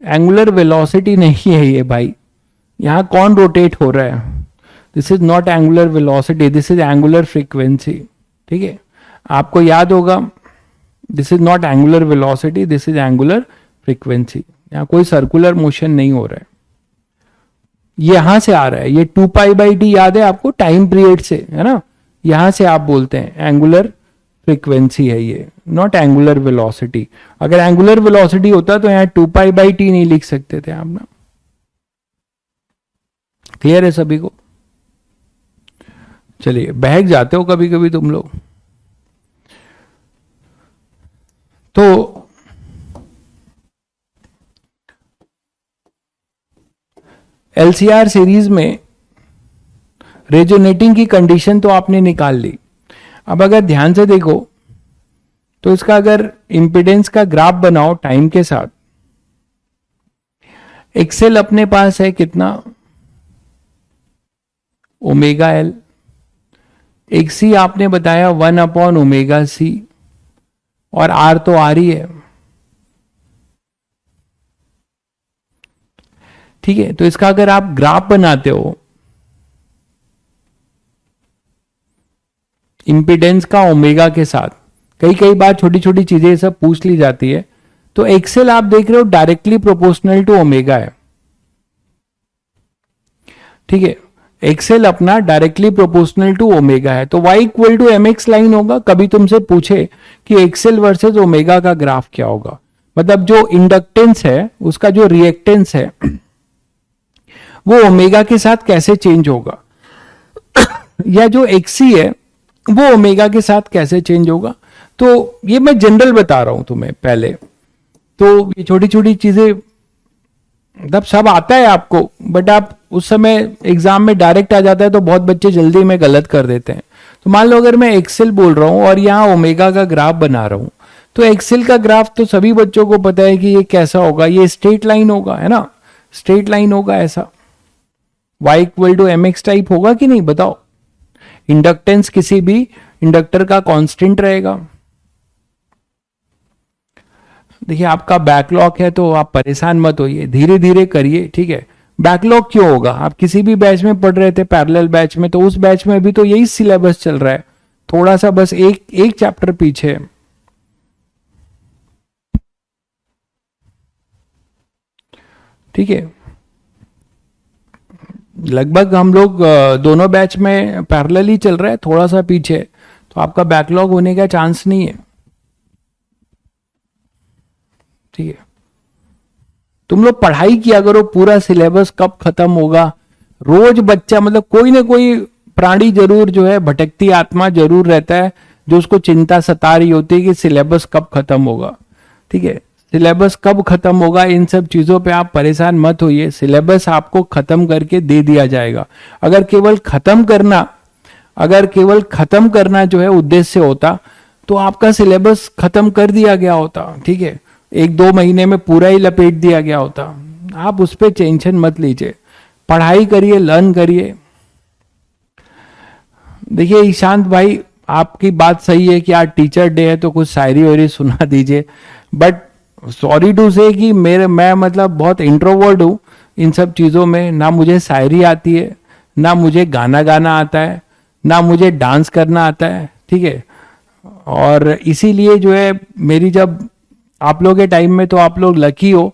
Speaker 1: एंगुलर वेलोसिटी नहीं है ये भाई, यहां कौन रोटेट हो रहा है? This is not angular velocity, this is angular frequency. ठीक है, आपको याद होगा, this is not angular velocity, this is angular frequency. यहां कोई सर्कुलर मोशन नहीं हो रहा है, यहां से आ रहा है। ये 2π/t याद है आपको, टाइम पीरियड से, है ना? यहां से आप बोलते हैं एंगुलर फ्रीक्वेंसी है ये, नॉट एंगुलर वेलोसिटी। अगर एंगुलर वेलोसिटी होता तो यहां 2π/t नहीं लिख सकते थे आप ना। क्लियर है सभी को? चलिए, बहक जाते हो कभी कभी तुम लोग। तो एलसीआर सीरीज में रेजोनेटिंग की कंडीशन तो आपने निकाल ली। अब अगर ध्यान से देखो तो इसका अगर इंपिडेंस का ग्राफ बनाओ टाइम के साथ, एक्सेल अपने पास है कितना, ओमेगा एल। एक सी आपने बताया 1/ωc, और आर तो आर ही है। ठीक है, तो इसका अगर आप ग्राफ बनाते हो इंपिडेंस का ओमेगा के साथ, कई बार छोटी छोटी चीजें सब पूछ ली जाती है, तो एक्सेल आप देख रहे हो डायरेक्टली प्रोपोर्शनल टू ओमेगा है। ठीक है, एक्सेल अपना डायरेक्टली प्रोपोर्शनल टू ओमेगा है, तो y equal to mx line होगा। कभी तुमसे पूछे कि एक्सेल वर्सेस ओमेगा का ग्राफ क्या होगा, मतलब जो इंडक्टेंस है उसका जो रिएक्टेंस है वो ओमेगा के साथ कैसे चेंज होगा, या जो एक्सी है वो ओमेगा के साथ कैसे चेंज होगा। तो ये मैं जनरल बता रहा हूं तुम्हें पहले, तो ये छोटी छोटी चीजें मतलब सब आता है आपको, बट आप उस समय एग्जाम में डायरेक्ट आ जाता है तो बहुत बच्चे जल्दी में गलत कर देते हैं। तो मान लो अगर मैं एक्सेल बोल रहा हूं और यहाँ ओमेगा का ग्राफ बना रहा हूं, तो एक्सेल का ग्राफ तो सभी बच्चों को पता है कि ये कैसा होगा, ये स्ट्रेट लाइन होगा, है ना? स्ट्रेट लाइन होगा ऐसा, y equal to mx type होगा कि नहीं बताओ? इंडक्टेंस किसी भी इंडक्टर का कांस्टेंट रहेगा। देखिए, आपका बैकलॉग है तो आप परेशान मत होइए, धीरे धीरे करिए। ठीक है, बैकलॉग क्यों होगा? आप किसी भी बैच में पढ़ रहे थे, पैरेलल बैच में, तो उस बैच में भी तो यही सिलेबस चल रहा है, थोड़ा सा बस एक चैप्टर पीछे। ठीक है, लगभग हम लोग दोनों बैच में पैरेलल ही चल रहा है, थोड़ा सा पीछे, तो आपका बैकलॉग होने का चांस नहीं है। ठीक है, तुम लोग पढ़ाई किया करो, पूरा सिलेबस कब खत्म होगा। रोज बच्चा, मतलब कोई ना कोई प्राणी जरूर जो है, भटकती आत्मा जरूर रहता है जो उसको चिंता सता रही होती है कि सिलेबस कब खत्म होगा। ठीक है, सिलेबस कब खत्म होगा, इन सब चीजों पे आप परेशान मत होइए, सिलेबस आपको खत्म करके दे दिया जाएगा। अगर केवल खत्म करना जो है उद्देश्य होता तो आपका सिलेबस खत्म कर दिया गया होता। ठीक है, 1-2 महीने में पूरा ही लपेट दिया गया होता। आप उस पर टेंशन मत लीजिए, पढ़ाई करिए, लर्न करिए। देखिए ईशांत भाई, आपकी बात सही है कि आज टीचर डे है तो कुछ शायरी वायरी सुना दीजिए, बट सॉरी टू से कि मैं मतलब बहुत इंट्रोवर्ट हूँ इन सब चीज़ों में। ना मुझे शायरी आती है, ना मुझे गाना गाना आता है, ना मुझे डांस करना आता है। ठीक है, और इसीलिए जो है मेरी, जब आप लोग के टाइम में, तो आप लोग लकी हो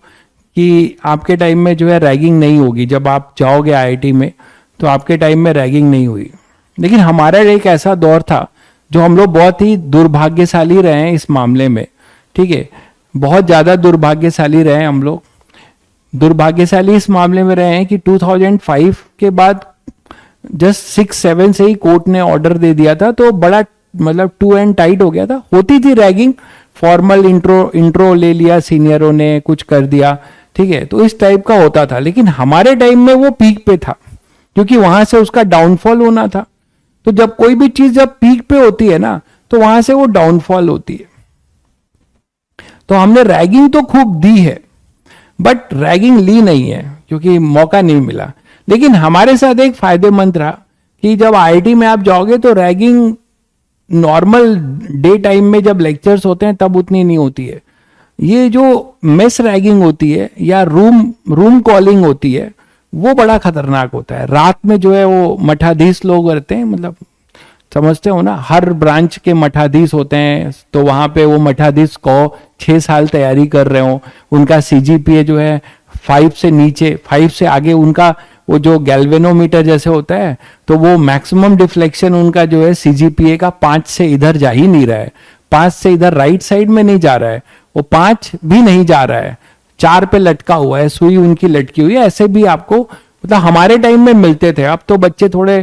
Speaker 1: कि आपके टाइम में जो है रैगिंग नहीं होगी। जब आप जाओगे आईआईटी में तो आपके टाइम में रैगिंग नहीं हुई। लेकिन हमारा एक ऐसा दौर था जो हम लोग बहुत ही दुर्भाग्यशाली रहे हैं इस मामले में। ठीक है, बहुत ज्यादा दुर्भाग्यशाली रहे हैं हम लोग। दुर्भाग्यशाली इस मामले में रहे हैं कि 2005 के बाद जस्ट 6-7 से ही कोर्ट ने ऑर्डर दे दिया था, तो बड़ा मतलब टू एंड टाइट हो गया था। होती थी रैगिंग, फॉर्मल इंट्रो ले लिया सीनियरों ने, कुछ कर दिया। ठीक है, तो इस टाइप का होता था। लेकिन हमारे टाइम में वो पीक पे था, क्योंकि वहां से उसका डाउनफॉल होना था। तो जब कोई भी चीज जब पीक पे होती है ना, तो वहां से वो डाउनफॉल होती है। तो हमने रैगिंग तो खूब दी है, बट रैगिंग ली नहीं है क्योंकि मौका नहीं मिला। लेकिन हमारे साथ एक फायदेमंद रहा कि जब आईआईटी में आप जाओगे तो रैगिंग नॉर्मल डे टाइम में जब लेक्चर्स होते हैं तब उतनी नहीं होती है। ये जो मेस रैगिंग होती है या रूम कॉलिंग होती है वो बड़ा खतरनाक होता है। रात में जो है वो मठाधीश लोग रहते हैं, मतलब समझते हो ना, हर ब्रांच के मठाधीश होते हैं, तो वहां पे वो मठाधीश को 6 साल तैयारी कर रहे हो, उनका सीजीपीए जो है 5 से नीचे, 5 से आगे उनका वो जो गैल्वेनोमीटर जैसे होता है, तो वो मैक्सिमम डिफ्लेक्शन उनका जो है सीजीपीए का 5 से इधर जा ही नहीं रहा है, 5 से इधर राइट साइड में नहीं जा रहा है, वो 5 भी नहीं जा रहा है, 4 पे लटका हुआ है, सुई उनकी लटकी हुई है। ऐसे भी आपको मतलब हमारे टाइम में मिलते थे। अब तो बच्चे थोड़े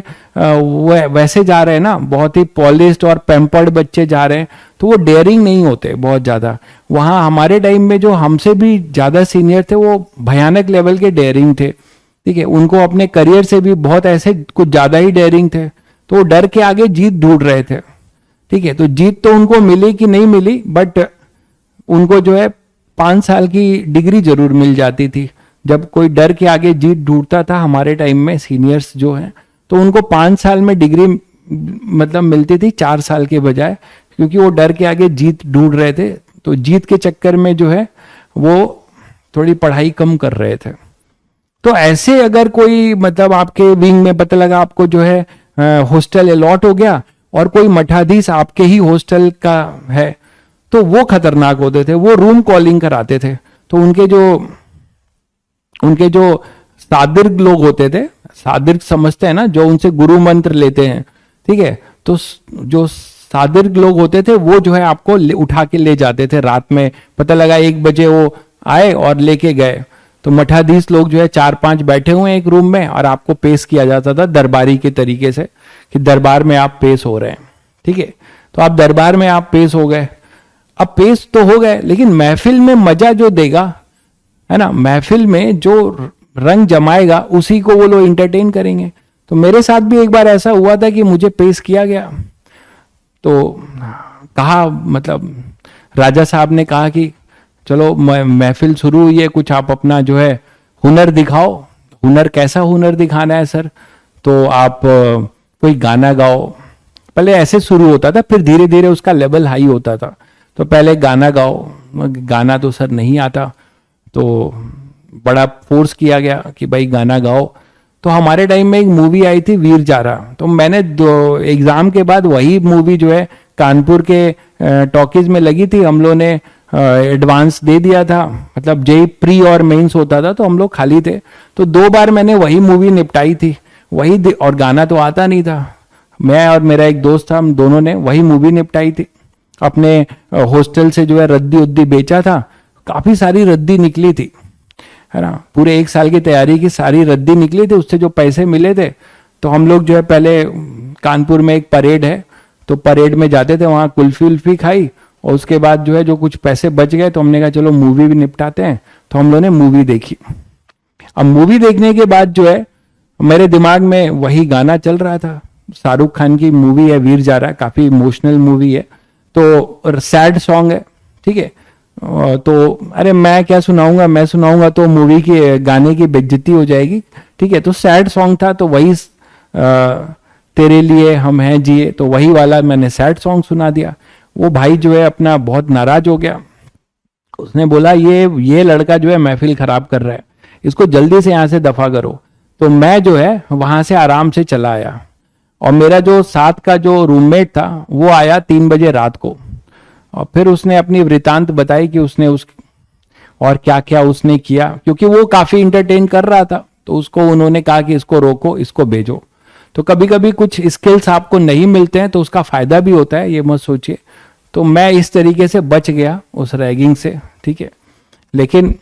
Speaker 1: वैसे जा रहे हैं ना, बहुत ही पॉलिश्ड और पैम्पर्ड बच्चे जा रहे हैं, तो वो डेयरिंग नहीं होते बहुत ज्यादा। वहां हमारे टाइम में जो हमसे भी ज्यादा सीनियर थे वो भयानक लेवल के डेयरिंग थे, ठीक है, उनको अपने करियर से भी बहुत ऐसे कुछ ज्यादा ही डेयरिंग थे, तो वो डर के आगे जीत ढूंढ रहे थे, ठीक है। तो जीत तो उनको मिली कि नहीं मिली, बट उनको जो है 5 साल की डिग्री जरूर मिल जाती थी। जब कोई डर के आगे जीत ढूंढता था हमारे टाइम में सीनियर्स जो हैं, तो उनको 5 साल में डिग्री मतलब मिलती थी 4 साल के बजाय, क्योंकि वो डर के आगे जीत ढूंढ रहे थे। तो जीत के चक्कर में जो है वो थोड़ी पढ़ाई कम कर रहे थे। तो ऐसे अगर कोई मतलब आपके विंग में पता लगा आपको जो है हॉस्टल अलॉट हो गया और कोई मठाधीश आपके ही हॉस्टल का है, तो वो खतरनाक होते थे, वो रूम कॉलिंग कराते थे। तो उनके जो सादिर्ग लोग होते थे, सादिर्ग समझते हैं ना, जो उनसे गुरु मंत्र लेते हैं, ठीक है, तो जो सादिर्ग लोग होते थे वो जो है आपको उठा के ले जाते थे रात में। पता लगा 1 बजे वो आए और लेके गए, तो मठाधीश लोग जो है 4-5 बैठे हुए हैं एक रूम में और आपको पेश किया जाता था दरबारी के तरीके से, कि दरबार में आप पेश हो रहे हैं, ठीक है। तो आप दरबार में आप पेश हो गए। अब पेश तो हो गए, लेकिन महफिल में मजा जो देगा है ना, महफिल में जो रंग जमाएगा उसी को वो लोग इंटरटेन करेंगे। तो मेरे साथ भी एक बार ऐसा हुआ था कि मुझे पेश किया गया, तो कहा मतलब राजा साहब ने कहा कि चलो महफिल शुरू हुई है, कुछ आप अपना जो है हुनर दिखाओ। हुनर कैसा हुनर दिखाना है सर? तो आप कोई गाना गाओ। पहले ऐसे शुरू होता था, फिर धीरे धीरे उसका लेवल हाई होता था। तो पहले गाना गाओ, गाना तो सर नहीं आता, तो बड़ा फोर्स किया गया कि भाई गाना गाओ। तो हमारे टाइम में एक मूवी आई थी वीर जारा, तो मैंने एग्जाम के बाद वही मूवी जो है कानपुर के टॉकीज में लगी थी, हम लोग ने एडवांस दे दिया था, मतलब जेई प्री और मेंस होता था तो हम लोग खाली थे, तो 2 बार मैंने वही मूवी निपटाई थी, वही, और गाना तो आता नहीं था। मैं और मेरा एक दोस्त था, हम दोनों ने वही मूवी निपटाई थी। अपने हॉस्टल से जो है रद्दी उद्दी बेचा था, काफी सारी रद्दी निकली थी, है ना, पूरे 1 साल की तैयारी की सारी रद्दी निकली थी, उससे जो पैसे मिले थे तो हम लोग जो है पहले कानपुर में एक परेड है, तो परेड में जाते थे, वहां कुल्फी उल्फी खाई, और उसके बाद जो है जो कुछ पैसे बच गए तो हमने कहा चलो मूवी भी निपटाते हैं, तो हम लोगों ने मूवी देखी। अब मूवी देखने के बाद जो है मेरे दिमाग में वही गाना चल रहा था, शाहरुख खान की मूवी है वीर जारा, काफी इमोशनल मूवी है, तो सैड सॉन्ग है, ठीक है। तो अरे मैं क्या सुनाऊंगा, मैं सुनाऊंगा तो मूवी के गाने की बेइज्जती हो जाएगी, ठीक है। तो सैड सॉन्ग था, तो वही तेरे लिए हम हैं जिए, तो वही वाला मैंने सैड सॉन्ग सुना दिया। वो भाई जो है अपना बहुत नाराज हो गया, उसने बोला ये लड़का जो है महफिल खराब कर रहा है, इसको जल्दी से यहाँ से दफा करो। तो मैं जो है वहां से आराम से चला आया, और मेरा जो साथ का जो रूममेट था वो आया 3 बजे रात को, और फिर उसने अपनी वृतांत बताई कि उसने और क्या क्या उसने किया, क्योंकि वो काफी इंटरटेन कर रहा था, तो उसको उन्होंने कहा कि इसको रोको, इसको भेजो। तो कभी कभी कुछ स्किल्स आपको नहीं मिलते हैं तो उसका फायदा भी होता है, ये मत सोचिए। तो मैं इस तरीके से बच गया उस रैगिंग से, ठीक है। लेकिन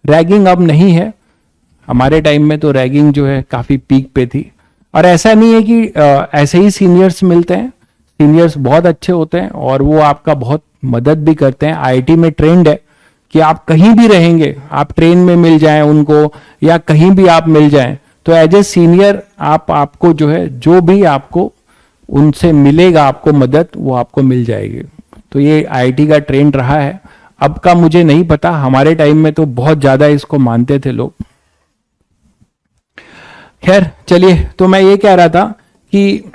Speaker 1: रैगिंग अब नहीं है, हमारे टाइम में तो रैगिंग जो है काफी पीक पे थी। और ऐसा नहीं है कि ऐसे ही सीनियर्स मिलते हैं, सीनियर्स बहुत अच्छे होते हैं और वो आपका बहुत मदद भी करते हैं। आईआईटी में ट्रेंड है कि आप कहीं भी रहेंगे, आप ट्रेन में मिल जाएं उनको या कहीं भी आप मिल जाएं, तो एज ए सीनियर आपको जो है जो भी आपको उनसे मिलेगा आपको मदद, वो आपको मिल जाएगी। तो ये आईआईटी का ट्रेंड रहा है। अब का मुझे नहीं पता, हमारे टाइम में तो बहुत ज्यादा इसको मानते थे लोग। खैर चलिए, तो मैं ये कह रहा था कि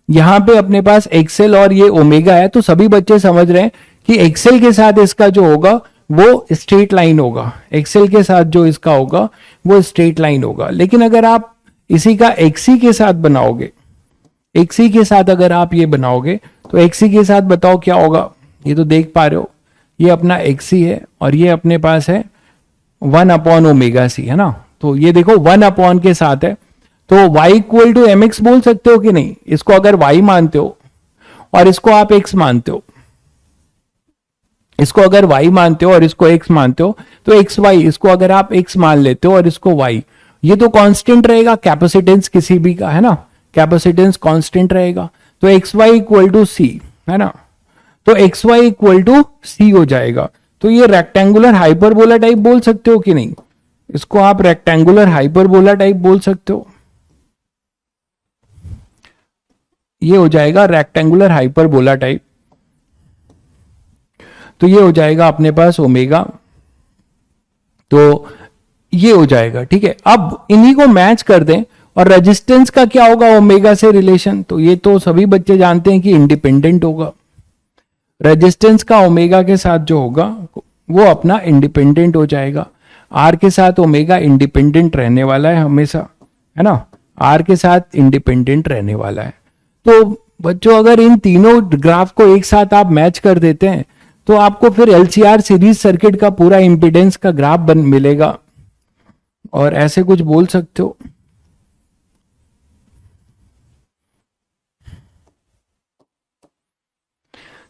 Speaker 1: यहां पे अपने पास एक्सेल और ये ओमेगा है, तो सभी बच्चे समझ रहे हैं कि एक्सेल के साथ इसका जो होगा वो स्ट्रेट लाइन होगा, एक्सेल के साथ जो इसका होगा वो स्ट्रेट लाइन होगा। लेकिन अगर आप इसी का एक्सी के साथ बनाओगे, एक्सी के साथ अगर आप ये बनाओगे तो एक्सी के साथ बताओ क्या होगा। ये तो देख पा रहे हो, ये अपना एक्सी है और ये अपने पास है 1/ओमेगा सी, है ना। तो ये देखो 1 के साथ है, तो y equal to M X बोल सकते हो कि नहीं। इसको अगर y मानते हो और इसको आप x मानते हो, इसको अगर y मानते हो और इसको x मानते हो, तो एक्स वाई, इसको अगर आप x मान लेते हो और इसको y, ये तो कांस्टेंट रहेगा, कैपेसिटेंस किसी भी का, है ना, कैपेसिटेंस कांस्टेंट रहेगा। तो एक्स वाई इक्वल टू सी, है ना, तो एक्स वाई इक्वल टू सी हो जाएगा। तो ये रेक्टेंगुलर हाइपरबोला टाइप बोल सकते हो कि नहीं, इसको आप रेक्टेंगुलर हाइपरबोला टाइप बोल सकते हो। ये हो जाएगा रेक्टेंगुलर हाइपरबोला टाइप। तो ये हो जाएगा अपने पास ओमेगा, तो ये हो जाएगा, ठीक है। अब इन्हीं को मैच कर दें और रेजिस्टेंस का क्या होगा ओमेगा से रिलेशन, तो ये तो सभी बच्चे जानते हैं कि इंडिपेंडेंट होगा। रेजिस्टेंस का ओमेगा के साथ जो होगा वो अपना इंडिपेंडेंट हो जाएगा। आर के साथ ओमेगा इंडिपेंडेंट रहने वाला है हमेशा, है ना, आर के साथ इंडिपेंडेंट रहने वाला है। तो बच्चों अगर इन तीनों ग्राफ को एक साथ आप मैच कर देते हैं तो आपको फिर एलसीआर सीरीज सर्किट का पूरा इंपीडेंस का ग्राफ बन मिलेगा, और ऐसे कुछ बोल सकते हो।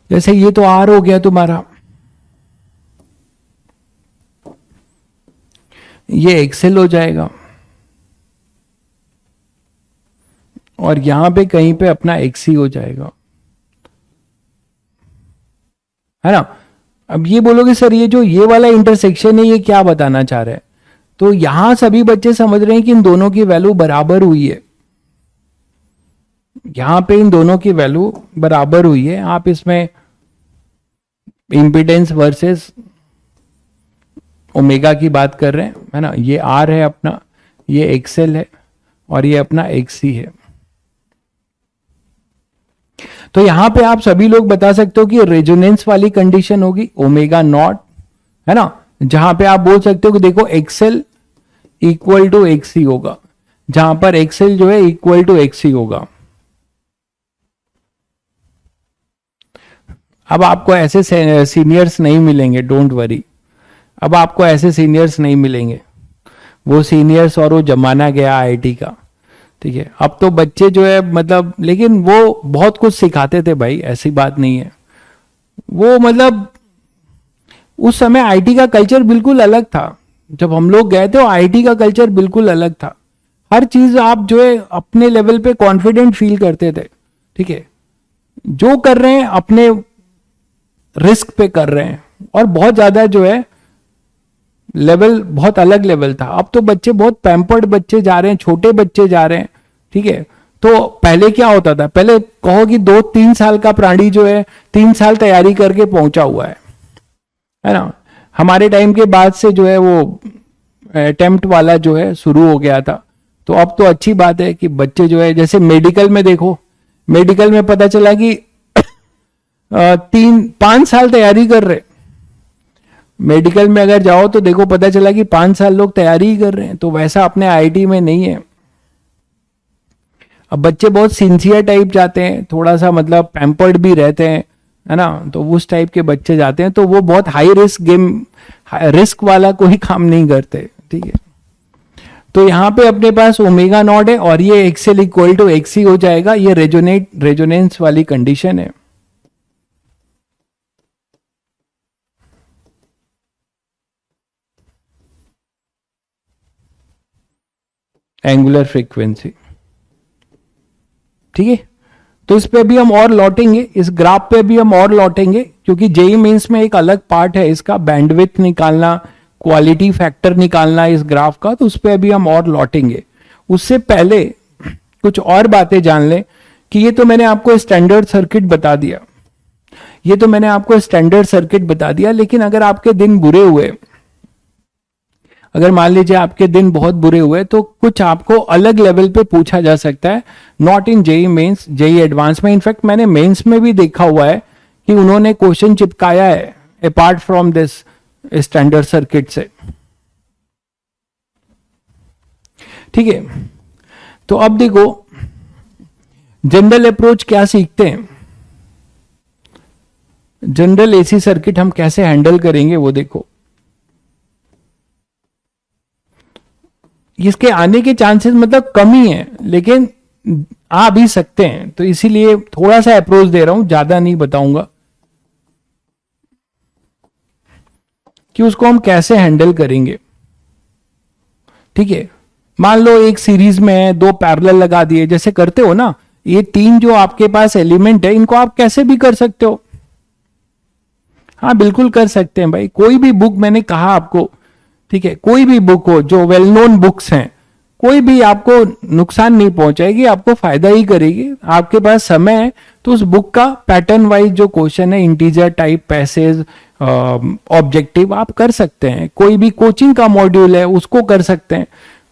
Speaker 1: जैसे ये तो आर हो गया तुम्हारा, ये एक्सेल हो जाएगा, और यहां पे कहीं पे अपना एक्सी हो जाएगा, है ना। अब ये बोलोगे सर ये जो ये वाला इंटरसेक्शन है ये क्या बताना चाह रहा है, तो यहां सभी बच्चे समझ रहे हैं कि इन दोनों की वैल्यू बराबर हुई है, यहां पे इन दोनों की वैल्यू बराबर हुई है। आप इसमें इंपीडेंस वर्सेस ओमेगा की बात कर रहे हैं, है ना, ये आर है अपना, ये एक्सेल है और ये अपना एक्सी है। तो यहां पे आप सभी लोग बता सकते हो कि रेजोनेंस वाली कंडीशन होगी ओमेगा नॉट, है ना, जहां पे आप बोल सकते हो कि देखो एक्सेल इक्वल टू एक्सी होगा, जहां पर एक्सेल जो है इक्वल टू एक्सी होगा। अब आपको ऐसे सीनियर्स नहीं मिलेंगे, डोंट वरी, अब आपको ऐसे सीनियर्स नहीं मिलेंगे, वो सीनियर्स और वो जमाना गया आईटी का, ठीक है। अब तो बच्चे जो है मतलब, लेकिन वो बहुत कुछ सिखाते थे भाई, ऐसी बात नहीं है। वो मतलब उस समय आईटी का कल्चर बिल्कुल अलग था, जब हम लोग गए थे आईटी का कल्चर बिल्कुल अलग था। हर चीज आप जो है अपने लेवल पे कॉन्फिडेंट फील करते थे, ठीक है, जो कर रहे हैं अपने रिस्क पे कर रहे हैं, और बहुत ज्यादा जो है लेवल बहुत अलग लेवल था। अब तो बच्चे बहुत पैम्पर्ड बच्चे जा रहे हैं, छोटे बच्चे जा रहे हैं, ठीक है। तो पहले क्या होता था, पहले कहो कि 2-3 साल का प्राणी जो है 3 साल तैयारी करके पहुंचा हुआ है ना। हमारे टाइम के बाद से जो है वो अटेम्प्ट वाला जो है शुरू हो गया था। तो अब तो अच्छी बात है कि बच्चे जो है, जैसे मेडिकल में देखो, मेडिकल में पता चला कि 3-5 साल तैयारी कर रहे, मेडिकल में अगर जाओ तो देखो पता चला कि 5 साल लोग तैयारी ही कर रहे हैं। तो वैसा अपने आईटी में नहीं है। अब बच्चे बहुत सिंसियर टाइप जाते हैं, थोड़ा सा मतलब पैम्पर्ड भी रहते हैं, है ना, तो उस टाइप के बच्चे जाते हैं, तो वो बहुत हाई रिस्क गेम, रिस्क वाला कोई काम नहीं करते, ठीक है। तो यहां पे अपने पास ओमेगा नॉट है और ये एक्सेल इक्वल टू एक्सी हो जाएगा, ये रेजोनेंस वाली कंडीशन है। एंगुलर फ्रीक्वेंसी, ठीक है। तो इस पे भी हम और लौटेंगे, इस ग्राफ पे भी हम और लौटेंगे, क्योंकि जेई मेंस में एक अलग पार्ट है इसका, बैंडविड्थ निकालना, क्वालिटी फैक्टर निकालना इस ग्राफ का, तो उस पे अभी हम और लौटेंगे। उससे पहले कुछ और बातें जान लें कि ये तो मैंने आपको स्टैंडर्ड सर्किट बता दिया ये तो मैंने आपको स्टैंडर्ड सर्किट बता दिया, लेकिन अगर आपके दिन बुरे हुए, अगर मान लीजिए आपके दिन बहुत बुरे हुए, तो कुछ आपको अलग लेवल पे पूछा जा सकता है, not in JEE Mains, JEE Advanced में। इनफैक्ट मैंने मेंस में भी देखा हुआ है कि उन्होंने क्वेश्चन चिपकाया है apart from this standard circuit से। ठीक है, तो अब देखो जनरल अप्रोच क्या सीखते हैं, जनरल एसी सर्किट हम कैसे हैंडल करेंगे वो देखो। इसके आने के चांसेस मतलब कम ही है, लेकिन आ भी सकते हैं, तो इसीलिए थोड़ा सा अप्रोच दे रहा हूं, ज्यादा नहीं बताऊंगा कि उसको हम कैसे हैंडल करेंगे। ठीक है, मान लो एक सीरीज में है, दो पैरेलल लगा दिए, जैसे करते हो ना, ये तीन जो आपके पास एलिमेंट है इनको आप कैसे भी कर सकते हो। हाँ बिल्कुल कर सकते हैं भाई, कोई भी बुक, मैंने कहा आपको, ठीक है, कोई भी बुक हो जो वेल नोन बुक्स हैं, कोई भी आपको नुकसान नहीं पहुंचाएगी, आपको फायदा ही करेगी। आपके पास समय है तो उस बुक का पैटर्न वाइज जो क्वेश्चन है, इंटीजर टाइप, पैसेज, ऑब्जेक्टिव, आप कर सकते हैं। कोई भी कोचिंग का मॉड्यूल है उसको कर सकते हैं।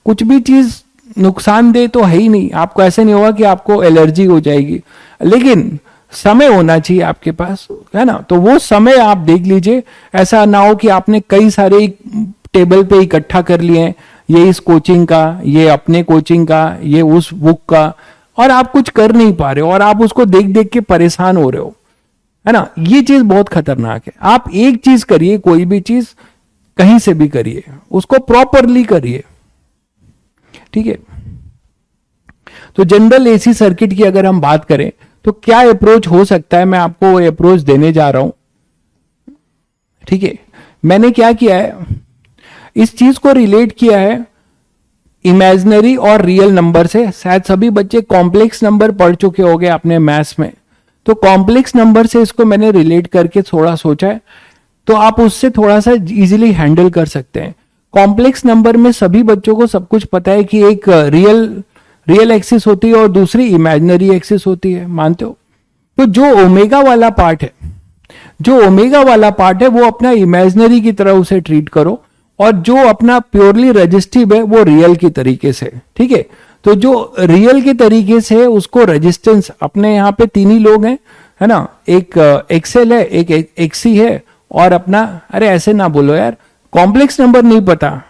Speaker 1: कुछ भी चीज नुकसानदेह तो है ही नहीं, आपको ऐसे नहीं होगा कि आपको एलर्जी हो जाएगी, लेकिन समय होना चाहिए आपके पास, है ना। तो वो समय आप देख लीजिए, ऐसा ना हो कि आपने कई सारे टेबल पे इकट्ठा कर लिए हैं, ये इस कोचिंग का, ये अपने कोचिंग का, ये उस बुक का, और आप कुछ कर नहीं पा रहे हो और आप उसको देख देख के परेशान हो रहे हो, है ना। ये चीज बहुत खतरनाक है। आप एक चीज करिए, कोई भी चीज कहीं से भी करिए, उसको प्रॉपरली करिए। ठीक है, तो जनरल एसी सर्किट की अगर हम बात करें तो क्या अप्रोच हो सकता है, मैं आपको वो अप्रोच देने जा रहा हूं। ठीक है, मैंने क्या किया है, इस चीज को रिलेट किया है इमेजिनरी और रियल नंबर से। शायद सभी बच्चे कॉम्प्लेक्स नंबर पढ़ चुके होंगे अपने मैथ्स में, तो कॉम्प्लेक्स नंबर से इसको मैंने रिलेट करके थोड़ा सोचा है, तो आप उससे थोड़ा सा इजीली हैंडल कर सकते हैं। कॉम्प्लेक्स नंबर में सभी बच्चों को सब कुछ पता है कि एक रियल एक्सिस होती है और दूसरी इमेजिनरी एक्सिस होती है, मानते हो। तो जो ओमेगा वाला पार्ट है, जो ओमेगा वाला पार्ट है वो अपना इमेजिनरी की तरह उसे ट्रीट करो, और जो अपना प्योरली रजिस्टिव है वो रियल की तरीके से। ठीक है, तो जो रियल के तरीके से उसको रेजिस्टेंस, अपने यहाँ पे तीन ही लोग हैं, है ना, एक एक्सएल है, एक एक्सी है, और अपना, अरे ऐसे ना बोलो यार, कॉम्प्लेक्स नंबर नहीं पता,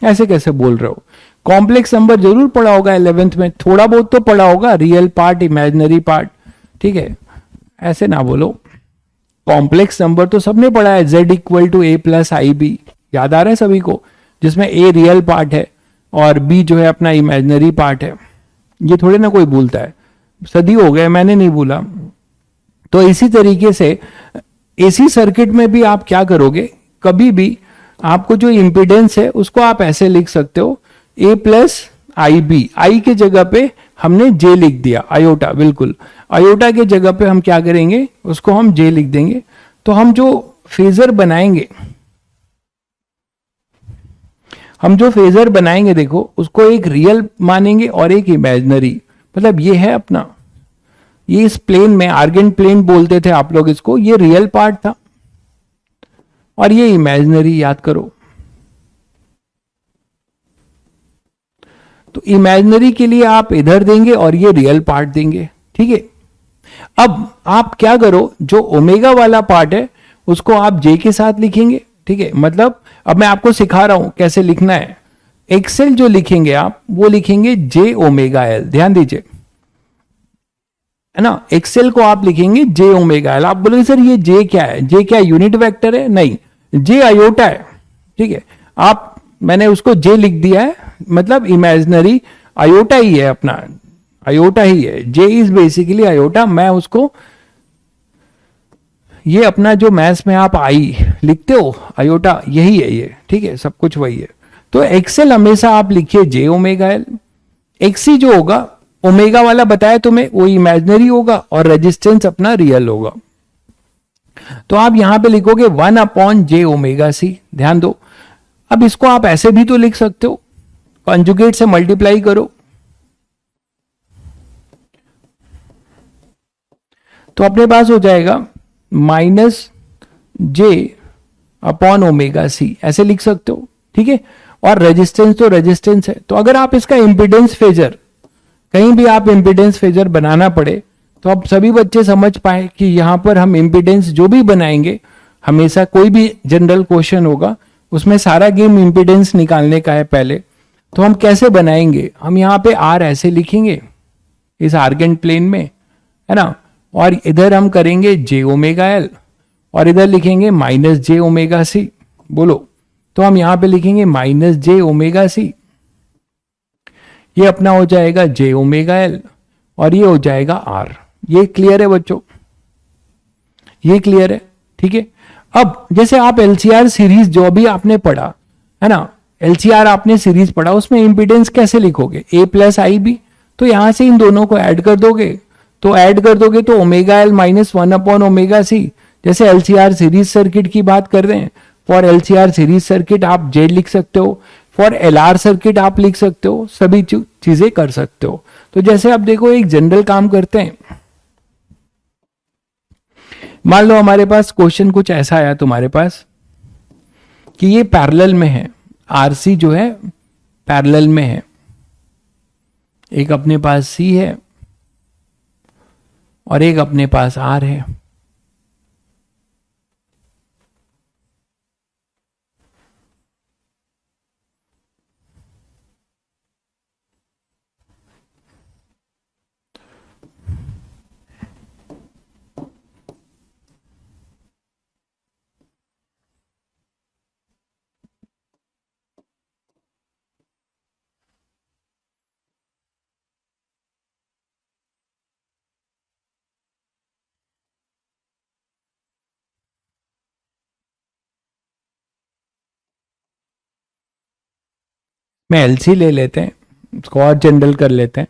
Speaker 1: ऐसे कैसे बोल रहे हो। कॉम्प्लेक्स नंबर जरूर पढ़ा होगा 11th में, थोड़ा बहुत तो पढ़ा होगा, रियल पार्ट, इमेजिनरी पार्ट। ठीक है, ऐसे ना बोलो, कॉम्प्लेक्स नंबर तो सबने पढ़ा है, z equal to a plus i b, याद आ रहा है सभी को, जिसमें a रियल पार्ट है और b जो है अपना इमेजिनरी पार्ट है। ये थोड़े ना कोई भूलता है, सदी हो गए, मैंने नहीं भूला। तो इसी तरीके से एसी सर्किट में भी आप क्या करोगे, कभी भी आपको जो इंपिडेंस है उसको आप ऐसे लिख सकते हो, a प्लस आई बी, आई के जगह पे हमने j लिख दिया, आयोटा, बिल्कुल आयोटा के जगह पे हम क्या करेंगे, उसको हम j लिख देंगे। तो हम जो फेजर बनाएंगे, देखो उसको एक रियल मानेंगे और एक इमेजिनरी। मतलब ये है अपना, ये इस प्लेन में आर्गेन प्लेन बोलते थे आप लोग इसको, ये रियल पार्ट था और ये इमेजिनरी, याद करो। तो इमेजिनरी के लिए आप इधर देंगे और ये रियल पार्ट देंगे। ठीक है, अब आप क्या करो, जो ओमेगा वाला पार्ट है उसको आप जे के साथ लिखेंगे। ठीक है, मतलब अब मैं आपको सिखा रहा हूं कैसे लिखना है। एक्सेल जो लिखेंगे आप, वो लिखेंगे जे ओमेगा एल, ध्यान दीजिए, है ना। एक्सेल को आप लिखेंगे जे ओमेगा एल। आप बोलोगे सर ये जे क्या है, जे क्या यूनिट वेक्टर है? नहीं, जे आयोटा है। ठीक है, आप, मैंने उसको जे लिख दिया है, मतलब इमेजिनरी आयोटा ही है, अपना आयोटा ही है, जे इज बेसिकली आयोटा। मैं उसको, ये अपना जो मैथ्स में आप आई लिखते हो, आयोटा यही है ये। ठीक है, सब कुछ वही है। तो एक्सेल हमेशा आप लिखिए जे ओमेगा एल। एक्सी जो होगा, ओमेगा वाला बताया तुम्हें, वो इमेजिनरी होगा और रेजिस्टेंस अपना रियल होगा। तो आप यहां पे लिखोगे 1 अपॉन जे ओमेगा सी, ध्यान दो। अब इसको आप ऐसे भी तो लिख सकते हो, कॉन्जुगेट से मल्टीप्लाई करो, तो अपने पास हो जाएगा minus J upon omega C, ऐसे लिख सकते हो, ठीक है। और रेजिस्टेंस तो रेजिस्टेंस है, तो अगर आप इसका इंपिडेंस फेजर, कहीं भी आप इंपिडेंस फेजर बनाना पड़े तो आप सभी बच्चे समझ पाए कि यहां पर हम इंपिडेंस जो भी बनाएंगे, हमेशा कोई भी जनरल क्वेश्चन होगा उसमें सारा गेम इंपिडेंस निकालने का है पहले। तो हम कैसे बनाएंगे, हम यहाँ पे आर ऐसे लिखेंगे इस आर्गेंट प्लेन में, है ना, और इधर हम करेंगे जे ओमेगा एल और इधर लिखेंगे माइनस जे ओमेगा सी। बोलो, तो हम यहां पे लिखेंगे माइनस जे ओमेगा सी, ये अपना हो जाएगा जे ओमेगा एल और ये हो जाएगा आर। ये क्लियर है बच्चों, ये क्लियर है, ठीक है। अब जैसे आप एलसीआर सीरीज जो भी आपने पढ़ा है ना, एलसीआर आपने सीरीज पढ़ा, उसमें इंपिडेंस कैसे लिखोगे, ए प्लस आई बी, तो यहां से इन दोनों को ऐड कर दोगे, तो ऐड कर दोगे तो omega L minus 1 upon omega C. जैसे एलसीआर सीरीज सर्किट की बात कर रहे हैं, फॉर एलसीआर सीरीज सर्किट आप जेड लिख सकते हो, फॉर एलआर सर्किट आप लिख सकते हो, सभी चीजें कर सकते हो। तो जैसे आप देखो एक जनरल काम करते हैं, मान लो हमारे पास क्वेश्चन कुछ ऐसा आया तुम्हारे पास कि ये पैरेलल में है, आरसी जो है पैरेलल में है, एक अपने पास सी है और एक अपने पास आर है। में एलसी ले लेते हैं, इसको और जनरल कर लेते हैं।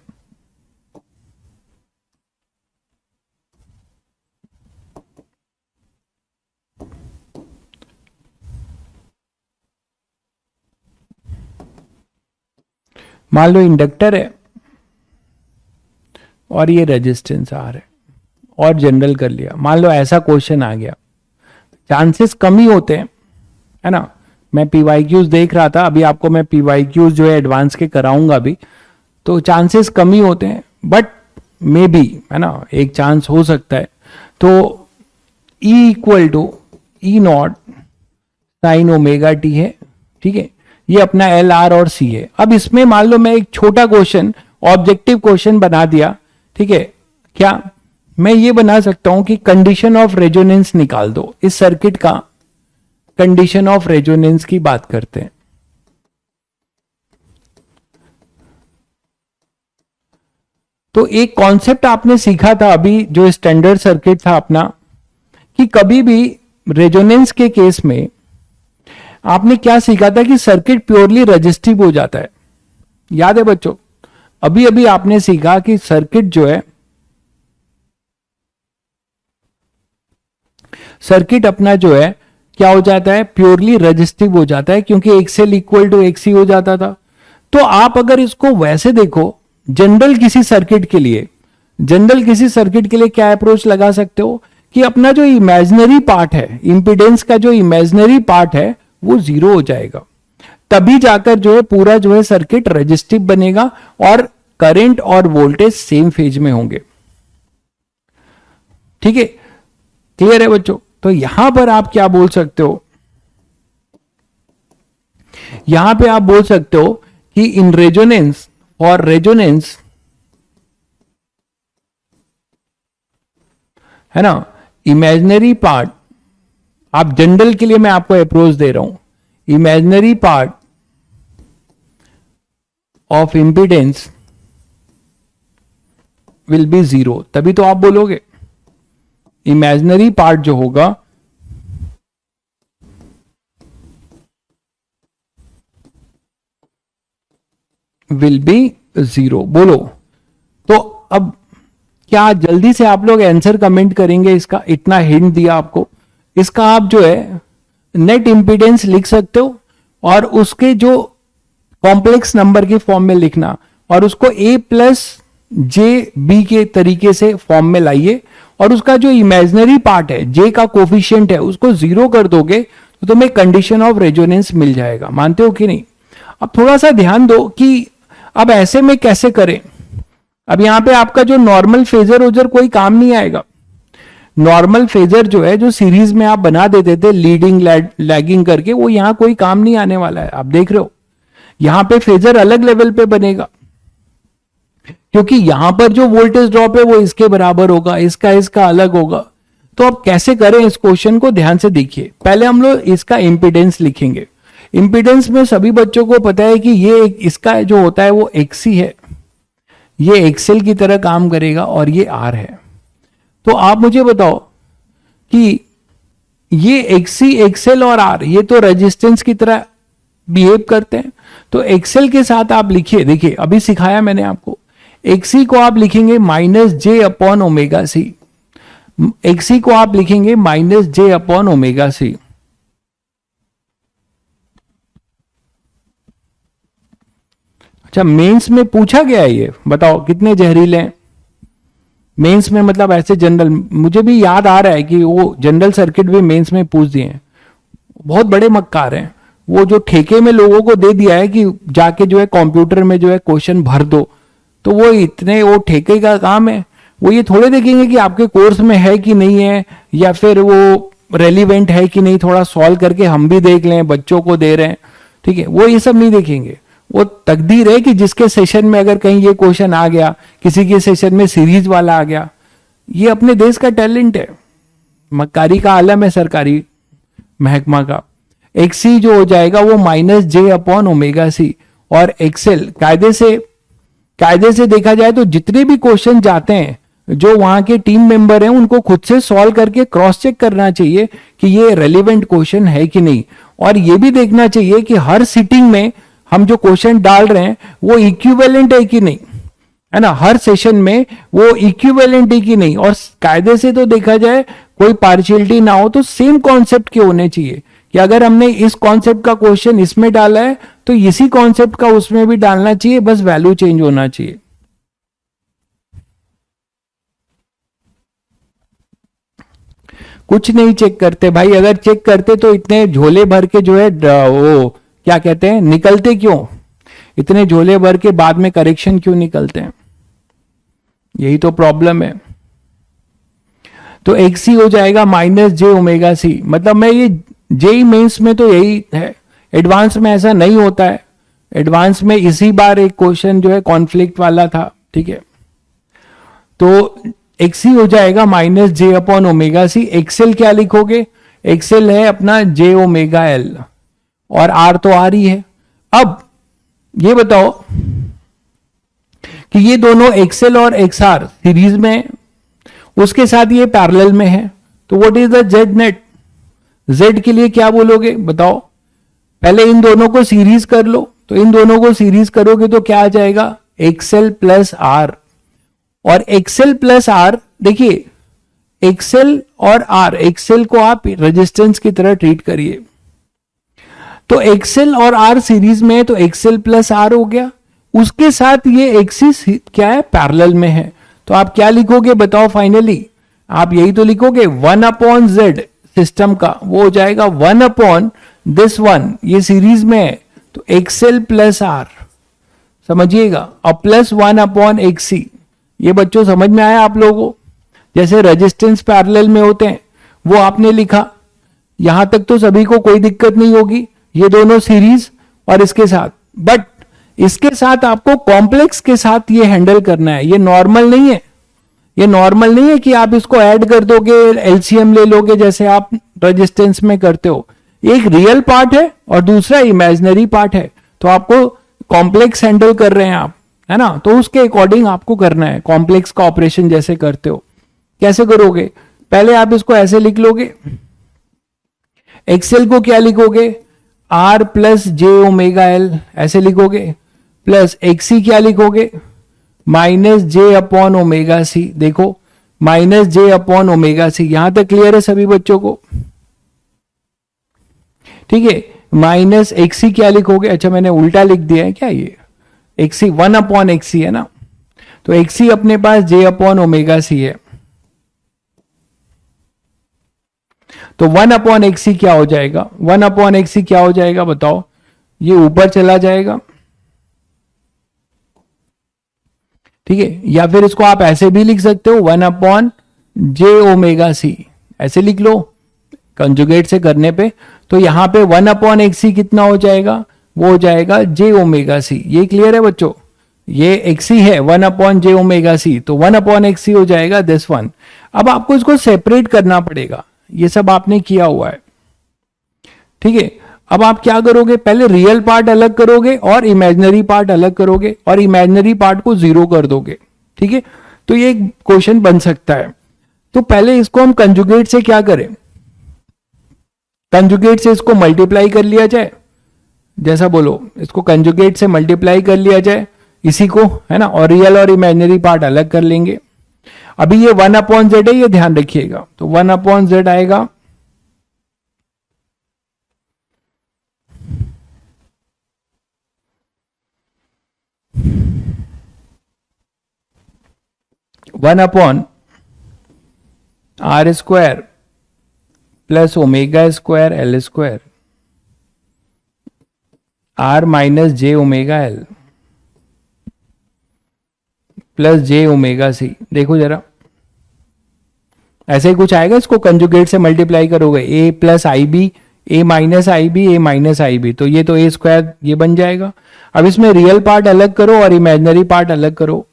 Speaker 1: मान लो इंडक्टर है और ये रेजिस्टेंस आर है, और जनरल कर लिया। मान लो ऐसा क्वेश्चन आ गया, चांसेस कम ही होते हैं, है ना। मैं पीवाईक्यूज देख रहा था, अभी आपको मैं पीवाईक्यूज जो है एडवांस के कराऊंगा अभी, तो चांसेस कम ही होते हैं, बट मे बी, है ना, एक चांस हो सकता है। तो E equal to E naught sine omega t है, ठीक है, ये अपना एल आर और सी है। अब इसमें मान लो मैं एक छोटा क्वेश्चन, ऑब्जेक्टिव क्वेश्चन बना दिया, ठीक है, क्या मैं ये बना सकता हूं कि कंडीशन ऑफ रेजोनेंस निकाल दो, इस सर्किट का कंडीशन ऑफ रेजोनेंस की बात करते हैं। तो एक कॉन्सेप्ट आपने सीखा था अभी, जो स्टैंडर्ड सर्किट था अपना, कि कभी भी रेजोनेंस के केस में आपने क्या सीखा था कि सर्किट प्योरली रजिस्टिव हो जाता है। याद है बच्चों, अभी अभी आपने सीखा कि सर्किट जो है, सर्किट अपना जो है क्या हो जाता है, प्योरली रजिस्टिव हो जाता है, क्योंकि एक्सएल इक्वल टू एक्सी हो जाता था। तो आप अगर इसको वैसे देखो, जनरल किसी सर्किट के लिए, जनरल किसी सर्किट के लिए क्या अप्रोच लगा सकते हो कि अपना जो इमेजिनरी पार्ट है, इंपिडेंस का जो इमेजिनरी पार्ट है वो जीरो हो जाएगा, तभी जाकर जो है पूरा जो है सर्किट रजिस्टिव बनेगा और करंट और वोल्टेज सेम फेज में होंगे। ठीक है, क्लियर है बच्चों। तो यहां पर आप क्या बोल सकते हो, यहां पे आप बोल सकते हो कि इन रेजोनेंस और रेजोनेंस, है ना, इमेजिनरी पार्ट, आप जनरल के लिए मैं आपको अप्रोच दे रहा हूं, imaginary part of impedance will be zero. तभी तो आप बोलोगे इमेजिनरी पार्ट जो होगा विल बी जीरो। बोलो, तो अब क्या जल्दी से आप लोग आंसर कमेंट करेंगे इसका, इतना हिंट दिया आपको, इसका आप जो है नेट इंपिडेंस लिख सकते हो और उसके जो कॉम्प्लेक्स नंबर के फॉर्म में लिखना और उसको ए प्लस जे बी के तरीके से फॉर्म में लाइए और उसका जो इमेजिनरी पार्ट है, जे का कोफिशिएंट है, उसको 0 कर दोगे तो तुम्हें कंडीशन ऑफ रेजोनेंस मिल जाएगा। मानते हो कि नहीं? अब थोड़ा सा ध्यान दो कि अब ऐसे में कैसे करें। अब यहां पे आपका जो नॉर्मल फेजर उधर कोई काम नहीं आएगा। नॉर्मल फेजर जो है, जो सीरीज में आप बना देते थे लीडिंग लैगिंग करके, वो यहां कोई काम नहीं आने वाला है। आप देख रहे हो यहां पे फेजर अलग लेवल पे बनेगा, क्योंकि यहां पर जो वोल्टेज ड्रॉप है वो इसके बराबर होगा, इसका अलग होगा। तो अब कैसे करें इस क्वेश्चन को, ध्यान से देखिए। पहले हम लोग इसका इंपिडेंस लिखेंगे। इंपिडेंस में सभी बच्चों को पता है कि ये इसका जो होता है वो XC है, ये एक्सेल की तरह काम करेगा, और ये R है। तो आप मुझे बताओ कि ये XC, एक्सेल और R ये तो रेजिस्टेंस की तरह बिहेव करते हैं। तो एक्सेल के साथ आप लिखिए, देखिए अभी सिखाया मैंने आपको, XC को आप लिखेंगे -j/ωc, XC को आप लिखेंगे -j/ωc। अच्छा, मेंस में पूछा गया है ये, बताओ कितने जहरीले हैं मेंस में, मतलब ऐसे जनरल, मुझे भी याद आ रहा है कि वो जनरल सर्किट भी मेंस में पूछ दिए हैं। बहुत बड़े मक्कार हैं वो, जो ठेके में लोगों को दे दिया है कि जाके जो है कंप्यूटर में जो है क्वेश्चन भर दो, तो वो इतने, वो ठेके का काम है। वो ये थोड़े देखेंगे कि आपके कोर्स में है कि नहीं है, या फिर वो रेलिवेंट है कि नहीं, थोड़ा सॉल्व करके हम भी देख लें, बच्चों को दे रहे हैं, ठीक है, वो ये सब नहीं देखेंगे। वो तकदीर है कि जिसके सेशन में अगर कहीं ये क्वेश्चन आ गया, किसी के सेशन में सीरीज वाला आ गया, ये अपने देश का टैलेंट है, मक्कारी का आलम है सरकारी महकमा का। XC जो हो जाएगा वो -j/ωc, और एक्सेल कायदे से देखा जाए तो जितने भी क्वेश्चन जाते हैं, जो वहां के टीम मेंबर हैं उनको खुद से सॉल्व करके क्रॉस चेक करना चाहिए कि ये रेलिवेंट क्वेश्चन है कि नहीं, और ये भी देखना चाहिए कि हर सिटिंग में हम जो क्वेश्चन डाल रहे हैं वो इक्विवेलेंट है कि नहीं, है ना, हर सेशन में वो इक्विवेलेंट है कि नहीं। और कायदे से तो देखा जाए कोई पार्शियलिटी ना हो, तो सेम कॉन्सेप्ट के होने चाहिए, कि अगर हमने इस कॉन्सेप्ट का क्वेश्चन इसमें डाला है तो इसी कॉन्सेप्ट का उसमें भी डालना चाहिए, बस वैल्यू चेंज होना चाहिए। कुछ नहीं चेक करते भाई, अगर चेक करते तो इतने झोले भर के जो है वो क्या कहते हैं, निकलते क्यों? इतने झोले भर के बाद में करेक्शन क्यों निकलते हैं? यही तो प्रॉब्लम है। तो XC हो जाएगा -j/ωc, मतलब मैं ये जेई मेंस में तो यही है, एडवांस में ऐसा नहीं होता है। एडवांस में इसी बार एक क्वेश्चन जो है कॉन्फ्लिक्ट वाला था, ठीक है। तो XC हो जाएगा -j/ωc। एक्सेल क्या लिखोगे? एक्सेल है अपना jωL, और R तो R ही है। अब ये बताओ कि ये दोनों एक्सेल और XR सीरीज में है, उसके साथ ये पैरेलल में है, तो what is the Z net? Z के लिए क्या बोलोगे बताओ? पहले इन दोनों को सीरीज कर लो, तो इन दोनों को सीरीज करोगे तो क्या आ जाएगा? XL + R, और XL + R, देखिए XL और R, XL को आप रेजिस्टेंस की तरह ट्रीट करिए, तो XL और R सीरीज में है, तो XL + R हो गया। उसके साथ ये एक्सिस क्या है? पैरेलल में है, तो आप क्या लिखोगे बताओ? फाइनली आप यही तो लिखोगे, 1/Z सिस्टम का, वो हो जाएगा 1/this1, ये सीरीज में है, तो XL + R समझिएगा, और +1/XC। ये बच्चों समझ में आया आप लोगों को? जैसे रेजिस्टेंस पैरेलल में होते हैं वो आपने लिखा, यहां तक तो सभी को कोई दिक्कत नहीं होगी, ये दोनों सीरीज और इसके साथ। बट इसके साथ आपको कॉम्प्लेक्स के साथ ये हैंडल करना है, ये नॉर्मल नहीं है। ये नॉर्मल नहीं है कि आप इसको ऐड कर दोगे, एलसीएम ले लोगे जैसे आप रेजिस्टेंस में करते हो। एक रियल पार्ट है और दूसरा इमेजिनरी पार्ट है, तो आपको कॉम्प्लेक्स हैंडल कर रहे हैं आप, है ना, तो उसके अकॉर्डिंग आपको करना है। कॉम्प्लेक्स का ऑपरेशन जैसे करते हो, कैसे करोगे? पहले आप इसको ऐसे लिख लोगे, एक्सेल को क्या लिखोगे? R + jωL ऐसे लिखोगे, प्लस XC क्या लिखोगे? -j/ωc। देखो -j/ωc, यहां तक क्लियर है सभी बच्चों को? ठीक है, -XC क्या लिखोगे? अच्छा मैंने उल्टा लिख दिया है क्या? ये XC 1/XC है ना, तो XC अपने पास j/ωc है। तो 1/XC क्या हो जाएगा, 1/XC क्या हो जाएगा बताओ, ये ऊपर चला जाएगा, ठीक है। या फिर इसको आप ऐसे भी लिख सकते हो 1/j⍵c, ऐसे लिख लो कंजुगेट से करने पे। तो यहां पे 1/XC कितना हो जाएगा, वो हो जाएगा j⍵c। ये क्लियर है बच्चों, ये XC है 1/j⍵c, तो 1/XC हो जाएगा दिस वन। अब आपको इसको सेपरेट करना पड़ेगा, ये सब आपने किया हुआ है, ठीक है। अब आप क्या करोगे, पहले रियल पार्ट अलग करोगे और इमेजिनरी पार्ट अलग करोगे और इमेजिनरी पार्ट को 0 कर दोगे, ठीक है। तो ये एक क्वेश्चन बन सकता है। तो पहले इसको हम कंजुगेट से क्या करें, कंजुगेट से इसको मल्टीप्लाई कर लिया जाए, जैसा बोलो इसको कंजुगेट से मल्टीप्लाई कर लिया जाए इसी को, है ना, और रियल और इमेजिनरी पार्ट अलग कर लेंगे। अभी ये 1/z है, ये ध्यान रखिएगा, तो 1/z आएगा, (1/r² plus ω² L² r - j⍵L plus j⍵c। देखो जरा ऐसे ही कुछ आएगा, इसको कंजुगेट से मल्टीप्लाई करोगे, a plus IB, a minus IB, a minus IB, तो ये तो a² ये बन जाएगा। अब इसमें रियल पार्ट अलग करो और इमेजिनरी पार्ट अलग करो,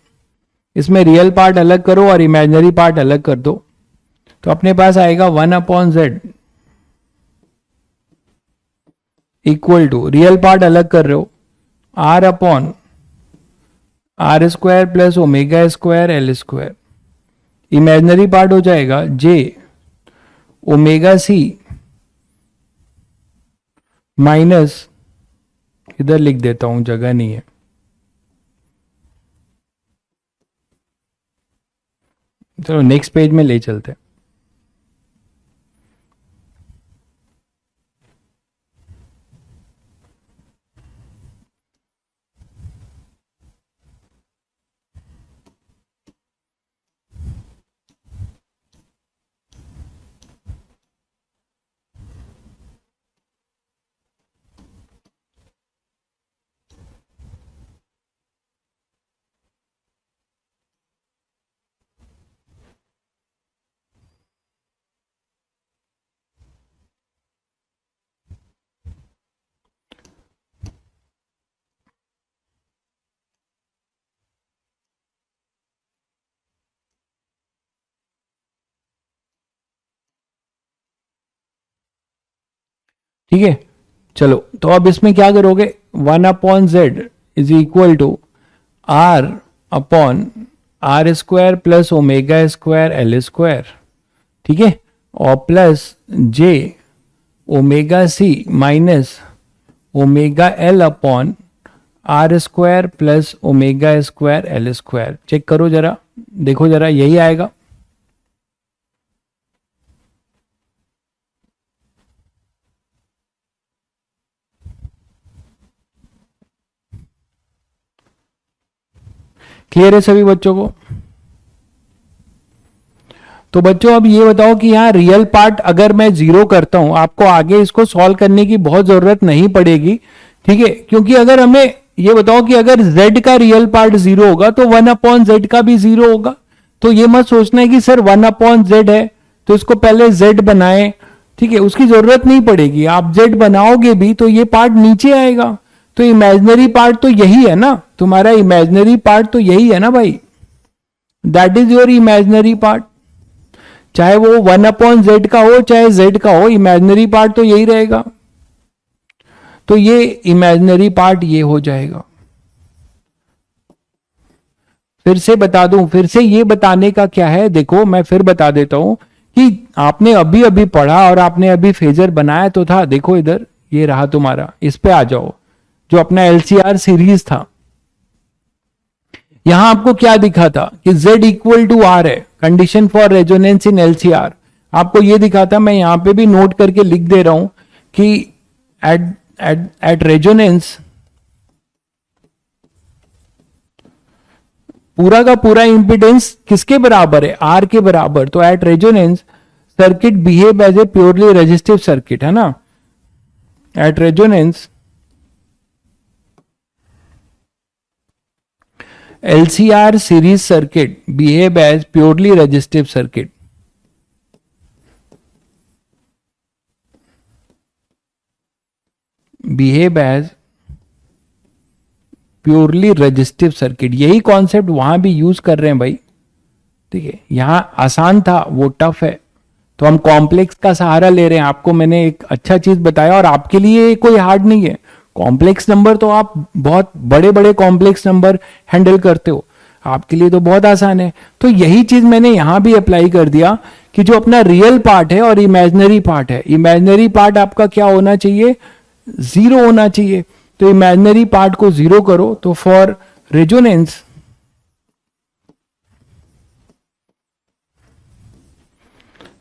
Speaker 1: इसमें रियल पार्ट अलग करो और इमेजिनरी पार्ट अलग कर दो, तो अपने पास आएगा 1/z equal to, real part अलग कर रहे हो, r/r² plus ω² L², imaginary part हो जाएगा j⍵c माइनस, इधर लिख देता हूं जगह नहीं है, चलो नेक्स्ट पेज में ले चलते हैं। ठीक है, चलो तो अब इसमें क्या करोगे, 1/z is equal to r/r² plus ω² L², ठीक है, और plus j⍵c minus ω/L/r² plus ω² L²। Check करो जरा, देखो जरा यही आएगा, क्लियर है सभी बच्चों को। तो बच्चों अब ये बताओ कि यहाँ रियल पार्ट अगर मैं 0 करता हूं, आपको आगे इसको सॉल्व करने की बहुत जरूरत नहीं पड़ेगी, ठीक है, क्योंकि अगर हमें ये बताओ कि अगर z का रियल पार्ट 0 होगा तो 1/z का भी 0 होगा। तो ये मत सोचना है कि सर 1/z है तो इसको पहले z बनाए, ठीक है, उसकी जरूरत नहीं पड़ेगी। आप z बनाओगे भी तो ये पार्ट नीचे आएगा, तो इमेजिनरी पार्ट तो यही है ना, तुम्हारा इमेजिनरी पार्ट तो यही है ना भाई, that is your imaginary part, चाहे वो 1/z का हो चाहे z का हो, इमेजिनरी पार्ट तो यही रहेगा। तो ये इमेजिनरी पार्ट ये हो जाएगा। फिर से बता दूं, फिर से ये बताने का क्या है, देखो मैं फिर बता देता हूं कि आपने अभी अभी पढ़ा और आपने अभी फेजर बनाया तो था, देखो इधर ये रहा तुम्हारा, इस पे आ जाओ, जो अपना LCR सीरीज था। यहां आपको क्या दिखा था कि Z इक्वल टू R है, condition for resonance in LCR, आपको ये दिखा था, मैं यहां पे भी नोट करके लिख दे रहा हूं कि एट रेजोनेंस पूरा का पूरा इंपिडेंस किसके बराबर है, R के बराबर। तो at resonance circuit behave as a purely resistive circuit, है ना. At resonance LCR series circuit behave as purely resistive circuit. Behave as purely resistive circuit. यही कॉन्सेप्ट वहां भी यूज कर रहे हैं भाई. ठीक है, यहां आसान था, वो टफ है, तो हम कॉम्प्लेक्स का सहारा ले रहे हैं. आपको मैंने एक अच्छा चीज बताया और आपके लिए कोई हार्ड नहीं है. कॉम्प्लेक्स नंबर तो आप बहुत बड़े बड़े कॉम्प्लेक्स नंबर हैंडल करते हो, आपके लिए तो बहुत आसान है. तो यही चीज मैंने यहां भी अप्लाई कर दिया कि जो अपना रियल पार्ट है और इमेजिनरी पार्ट है, इमेजिनरी पार्ट आपका क्या होना चाहिए, जीरो होना चाहिए. तो इमेजिनरी पार्ट को जीरो करो, तो फॉर रेजोनेंस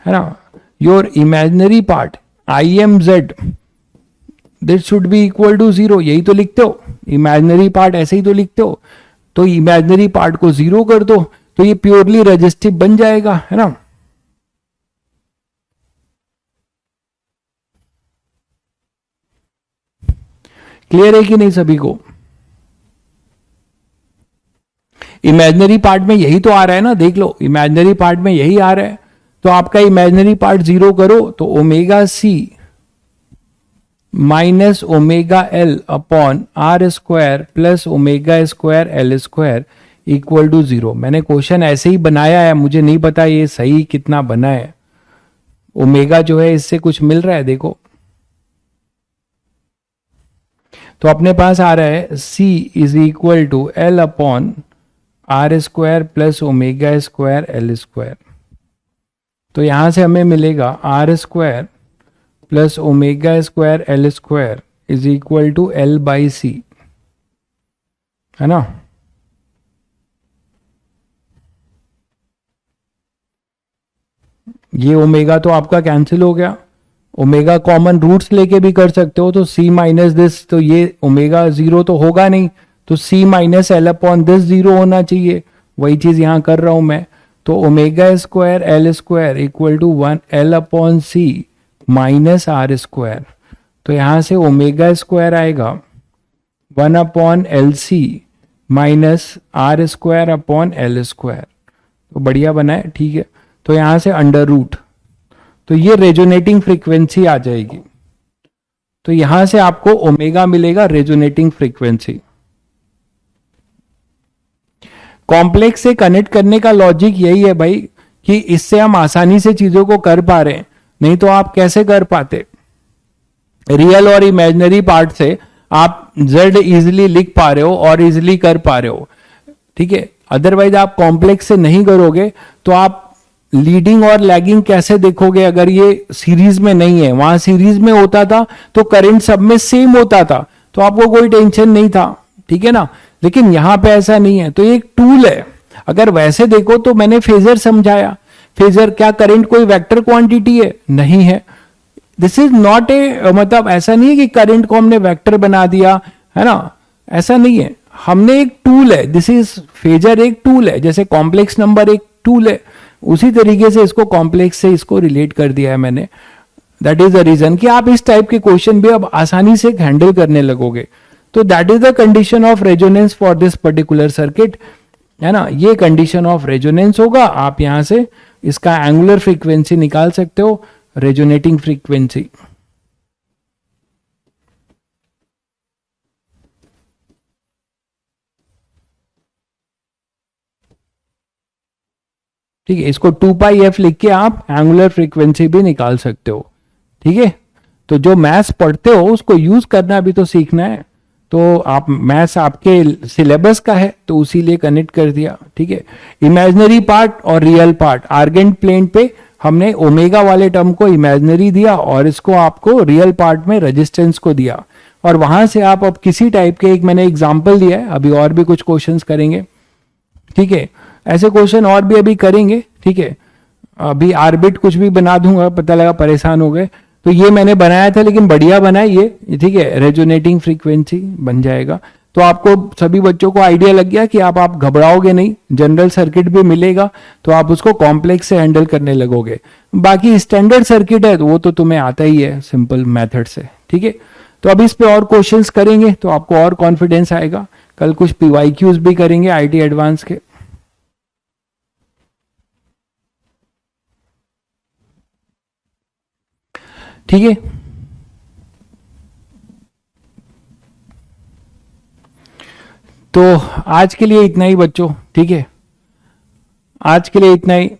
Speaker 1: है ना, your imaginary part IMZ this should be equal to zero. यही तो लिखते हो, इमेजिनरी पार्ट ऐसे ही तो लिखते हो. तो इमेजिनरी पार्ट को जीरो कर दो, तो ये प्योरली रेजिस्टिव बन जाएगा, है ना. क्लियर है कि नहीं सभी को. इमेजिनरी पार्ट में यही तो आ रहा है ना, देख लो, इमेजिनरी पार्ट में यही आ रहा है. तो आपका इमेजिनरी पार्ट जीरो करो, तो omega C minus omega L upon R square plus omega square L square equal to zero. मैंने क्वेश्चन ऐसे ही बनाया है, मुझे नहीं पता ये सही कितना बना है. ओमेगा जो है इससे कुछ मिल रहा है, देखो. तो अपने पास आ रहा है C is equal to L upon R square plus omega square L square. तो यहां से हमें मिलेगा R square plus omega square L square is equal to L by C, है ना. ये ओमेगा तो आपका कैंसिल हो गया. ओमेगा कॉमन रूट्स लेके भी कर सकते हो, तो C माइनस दिस, तो ये ओमेगा जीरो तो होगा नहीं, तो C minus L upon this zero होना चाहिए. वही चीज यहां कर रहा हूं मैं. तो omega square L square equal to 1 L upon C minus R square. तो यहां से ओमेगा स्क्वायर आएगा 1 upon LC minus R square upon L square. तो बढ़िया बना है, ठीक है. तो यहां से अंडर रूट, तो ये रेजोनेटिंग फ्रीक्वेंसी आ जाएगी. तो यहां से आपको ओमेगा मिलेगा रेजोनेटिंग फ्रीक्वेंसी. कॉम्प्लेक्स से कनेक्ट करने का लॉजिक यही है भाई, कि इससे हम आसानी से चीजों को कर पा रहे हैं, नहीं तो आप कैसे कर पाते. रियल और इमेजिनरी पार्ट से आप Z इजिली लिख पा रहे हो और इजिली कर पा रहे हो, ठीक है. अदरवाइज आप कॉम्प्लेक्स से नहीं करोगे, तो आप लीडिंग और लैगिंग कैसे देखोगे अगर ये सीरीज में नहीं है. वहां सीरीज में होता था तो करंट सब में सेम होता था, तो आपको कोई टेंशन नहीं था, ठीक है ना. लेकिन यहां पे ऐसा नहीं है, तो ये एक टूल है. अगर वैसे देखो तो मैंने फेजर समझाया. फेजर क्या करंट कोई वेक्टर क्वांटिटी है? नहीं है. दिस इज नॉट ए, मतलब ऐसा नहीं है कि करंट को हमने वेक्टर बना दिया, है ना, ऐसा नहीं है. हमने एक टूल है, दिस इज फेजर एक टूल है, जैसे कॉम्प्लेक्स नंबर एक टूल है, उसी तरीके से इसको कॉम्प्लेक्स से इसको रिलेट कर दिया है मैंने. दैट इज द रीजन कि आप इस टाइप के क्वेश्चन भी अब आसानी से हैंडल करने लगोगे. तो that is the condition of resonance for this particular circuit, है ना. ये कंडीशन ऑफ रेजोनेंस होगा. आप यहां से इसका एंगुलर फ्रीक्वेंसी निकाल सकते हो, रेजोनेटिंग फ्रीक्वेंसी. ठीक है, इसको 2πf लिख के आप एंगुलर फ्रीक्वेंसी भी निकाल सकते हो, ठीक है. तो जो मैथ्स पढ़ते हो उसको यूज करना भी तो सीखना है. तो आप मैथ्स आपके सिलेबस का है, तो उसी लिए कनेक्ट कर दिया, ठीक है. इमेजिनरी पार्ट और रियल पार्ट, आर्गेंट प्लेन पे हमने ओमेगा वाले टर्म को इमेजिनरी दिया और इसको आपको रियल पार्ट में रेजिस्टेंस को दिया. और वहां से आप अब किसी टाइप के, एक मैंने एग्जाम्पल दिया है, अभी और भी कुछ क्वेश्चंस करेंगे, ठीक है. ऐसे क्वेश्चन और भी अभी करेंगे, ठीक है. अभी आर्बिट कुछ भी बना दूंगा, पता लगा परेशान हो गए, तो ये मैंने बनाया था लेकिन बढ़िया बना ये, ठीक है. रेजोनेटिंग फ्रीक्वेंसी बन जाएगा. तो आपको सभी बच्चों को आइडिया लग गया कि आप घबराओगे नहीं, जनरल सर्किट भी मिलेगा तो आप उसको कॉम्प्लेक्स से हैंडल करने लगोगे। बाकी स्टैंडर्ड सर्किट है तो वो तो तुम्हें आता ही है सिंपल मेथड से, ठीक है। तो अब इस पे और क्वेश्चंस करेंगे तो आपको और कॉन्फिडेंस आएगा। कल कुछ पीवाईक्यूज भी करेंगे आईटी एडवांस के। ठीक है, तो आज के लिए इतना ही बच्चों, ठीक है, आज के लिए इतना ही।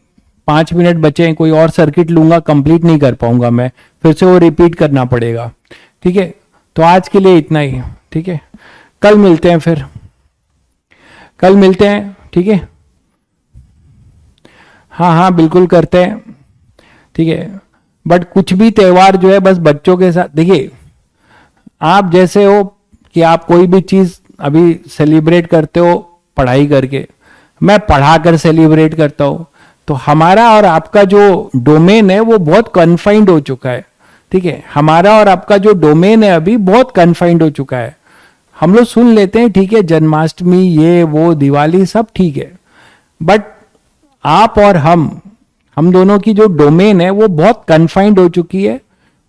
Speaker 1: 5 मिनट बचे हैं, कोई और सर्किट लूंगा, कंप्लीट नहीं कर पाऊंगा मैं, फिर से वो रिपीट करना पड़ेगा, ठीक है। तो आज के लिए इतना ही, ठीक है। कल मिलते हैं, फिर कल मिलते हैं, ठीक है। हाँ हाँ बिल्कुल करते हैं, ठीक है। बट कुछ भी त्योहार जो है बस बच्चों के साथ, देखिए आप जैसे हो कि आप कोई भी चीज अभी सेलिब्रेट करते हो पढ़ाई करके, मैं पढ़ाकर सेलिब्रेट करता हूं, तो हमारा और आपका जो डोमेन है वो बहुत कन्फाइंड हो चुका है, ठीक है। हमारा और आपका जो डोमेन है अभी बहुत कन्फाइंड हो चुका है। हम लोग सुन लेते हैं, ठीक है, जन्माष्टमी ये वो दिवाली सब ठीक है, बट आप और हम दोनों की जो डोमेन है वो बहुत कन्फाइंड हो चुकी है,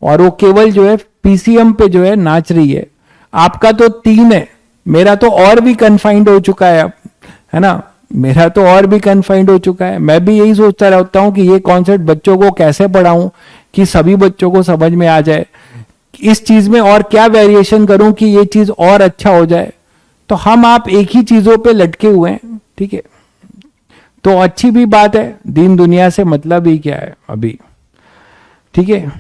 Speaker 1: और वो केवल जो है पीसीएम पे जो है नाच रही है। आपका तो 3 है, मेरा तो और भी कन्फाइंड हो चुका है अब, है ना, मेरा तो और भी कन्फाइंड हो चुका है। मैं भी यही सोचता रहता हूं कि ये कॉन्सेप्ट बच्चों को कैसे पढ़ाऊं कि सभी बच्चों को समझ में आ जाए, इस चीज में और क्या वेरिएशन करूं कि ये चीज और अच्छा हो जाए। तो हम आप एक ही चीजों पे लटके हुए हैं, ठीक है। तो अच्छी भी बात है, दीन दुनिया से मतलब ही क्या है अभी, ठीक है।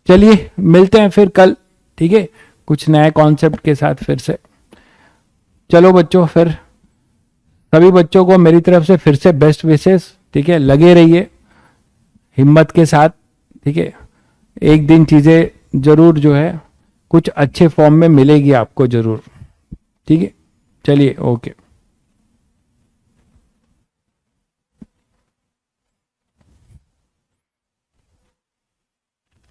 Speaker 1: चलिए मिलते हैं फिर कल, ठीक है, कुछ नए कॉन्सेप्ट के साथ फिर से। चलो बच्चों, फिर सभी बच्चों को मेरी तरफ से फिर से बेस्ट विशेस, ठीक है। लगे रहिए हिम्मत के साथ, ठीक है। एक दिन चीजें जरूर जो है कुछ अच्छे फॉर्म में मिलेगी आपको जरूर, ठीक है। चलिए ओके।